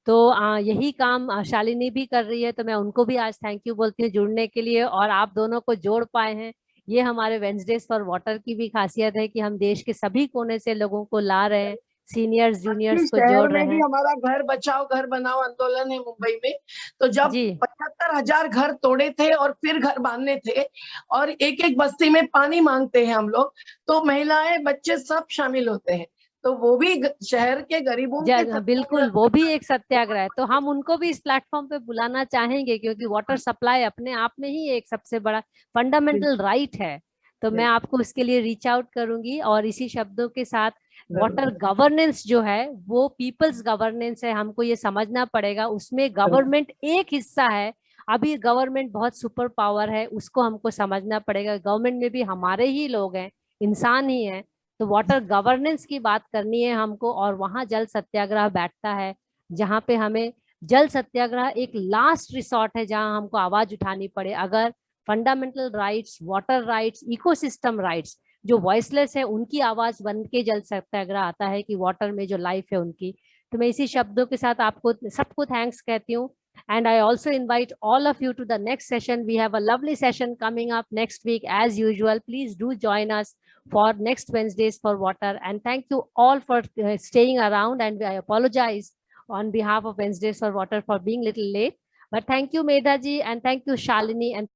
Speaker 2: तो यही काम शालिनी भी कर रही है, तो मैं उनको भी आज थैंक यू बोलती हूँ जुड़ने के लिए, और आप दोनों को जोड़ पाए हैं। ये हमारे वेडनेसडेज फॉर वाटर की भी खासियत है कि हम देश के सभी कोने से लोगों को ला रहे हैं, सीनियर्स जूनियर्स को जोड़ रहे हैं।
Speaker 3: हमारा घर बचाओ घर बनाओ आंदोलन है मुंबई में, तो जब 75,000 घर तोड़े थे और फिर घर बांधने थे, और एक एक बस्ती में पानी मांगते हैं हम लोग, तो महिलाएं बच्चे सब शामिल होते हैं, तो वो भी शहर के गरीबों के
Speaker 2: बिल्कुल, वो भी एक सत्याग्रह है। तो हम उनको भी इस प्लेटफॉर्म पे बुलाना चाहेंगे, क्योंकि वाटर सप्लाई अपने आप में ही एक सबसे बड़ा फंडामेंटल राइट है। तो मैं आपको इसके लिए रीच आउट करूंगी, और इसी शब्दों के साथ वाटर गवर्नेंस जो है वो पीपल्स गवर्नेंस है, हमको ये समझना पड़ेगा। उसमें गवर्नमेंट एक हिस्सा है, अभी गवर्नमेंट बहुत सुपर पावर है, उसको हमको समझना पड़ेगा। गवर्नमेंट में भी हमारे ही लोग हैं, इंसान ही हैं। तो वाटर गवर्नेंस की बात करनी है हमको, और वहां जल सत्याग्रह बैठता है, जहाँ पे हमें जल सत्याग्रह एक लास्ट रिसोर्ट है, जहाँ हमको आवाज उठानी पड़े। अगर fundamental rights, water rights, ecosystem rights जो वॉइसलेस है, उनकी आवाज बन के जल सत्याग्रह आता है कि वाटर में जो लाइफ है उनकी। तो मैं इसी शब्दों के साथ आपको सबको थैंक्स कहती हूँ। And I also invite all of you to the next session. We have a lovely session coming up next week as usual. Please do join us for next Wednesdays for Water. And thank you all for staying around. And I apologize on behalf of Wednesdays for Water for being a little late. But thank you, Medhaji, and thank you, Shalini. And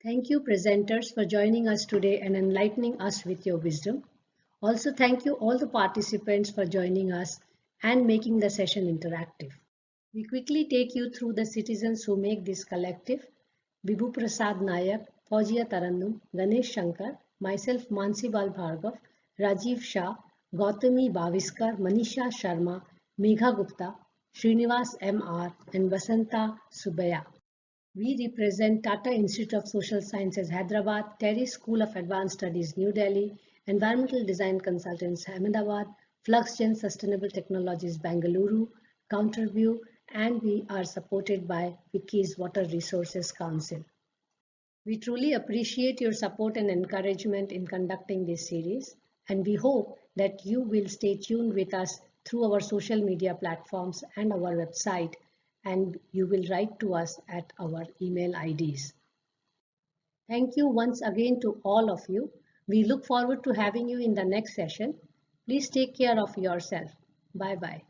Speaker 1: thank you, presenters, for joining us today and enlightening us with your wisdom. Also, thank you all the participants for joining us and making the session interactive. We quickly take you through the citizens who make this collective: Vibhu Prasad Nayak, Fauzia Tarannum, Ganesh Shankar, myself Mansi Bal Bhargav, Rajiv Shah, Gautami Baviskar, Manisha Sharma, Megha Gupta, Srinivas M.R. and Vasanta Subaya. We represent Tata Institute of Social Sciences, Hyderabad, Terry School of Advanced Studies, New Delhi, Environmental Design Consultants, Ahmedabad, FluxGen Sustainable Technologies, Bangalore, Counterview, and we are supported by Wikis Water Resources Council. We truly appreciate your support and encouragement in conducting this series, and we hope that you will stay tuned with us through our social media platforms and our website, and you will write to us at our email IDs. Thank you once again to all of you. We look forward to having you in the next session. Please take care of yourself. Bye-bye.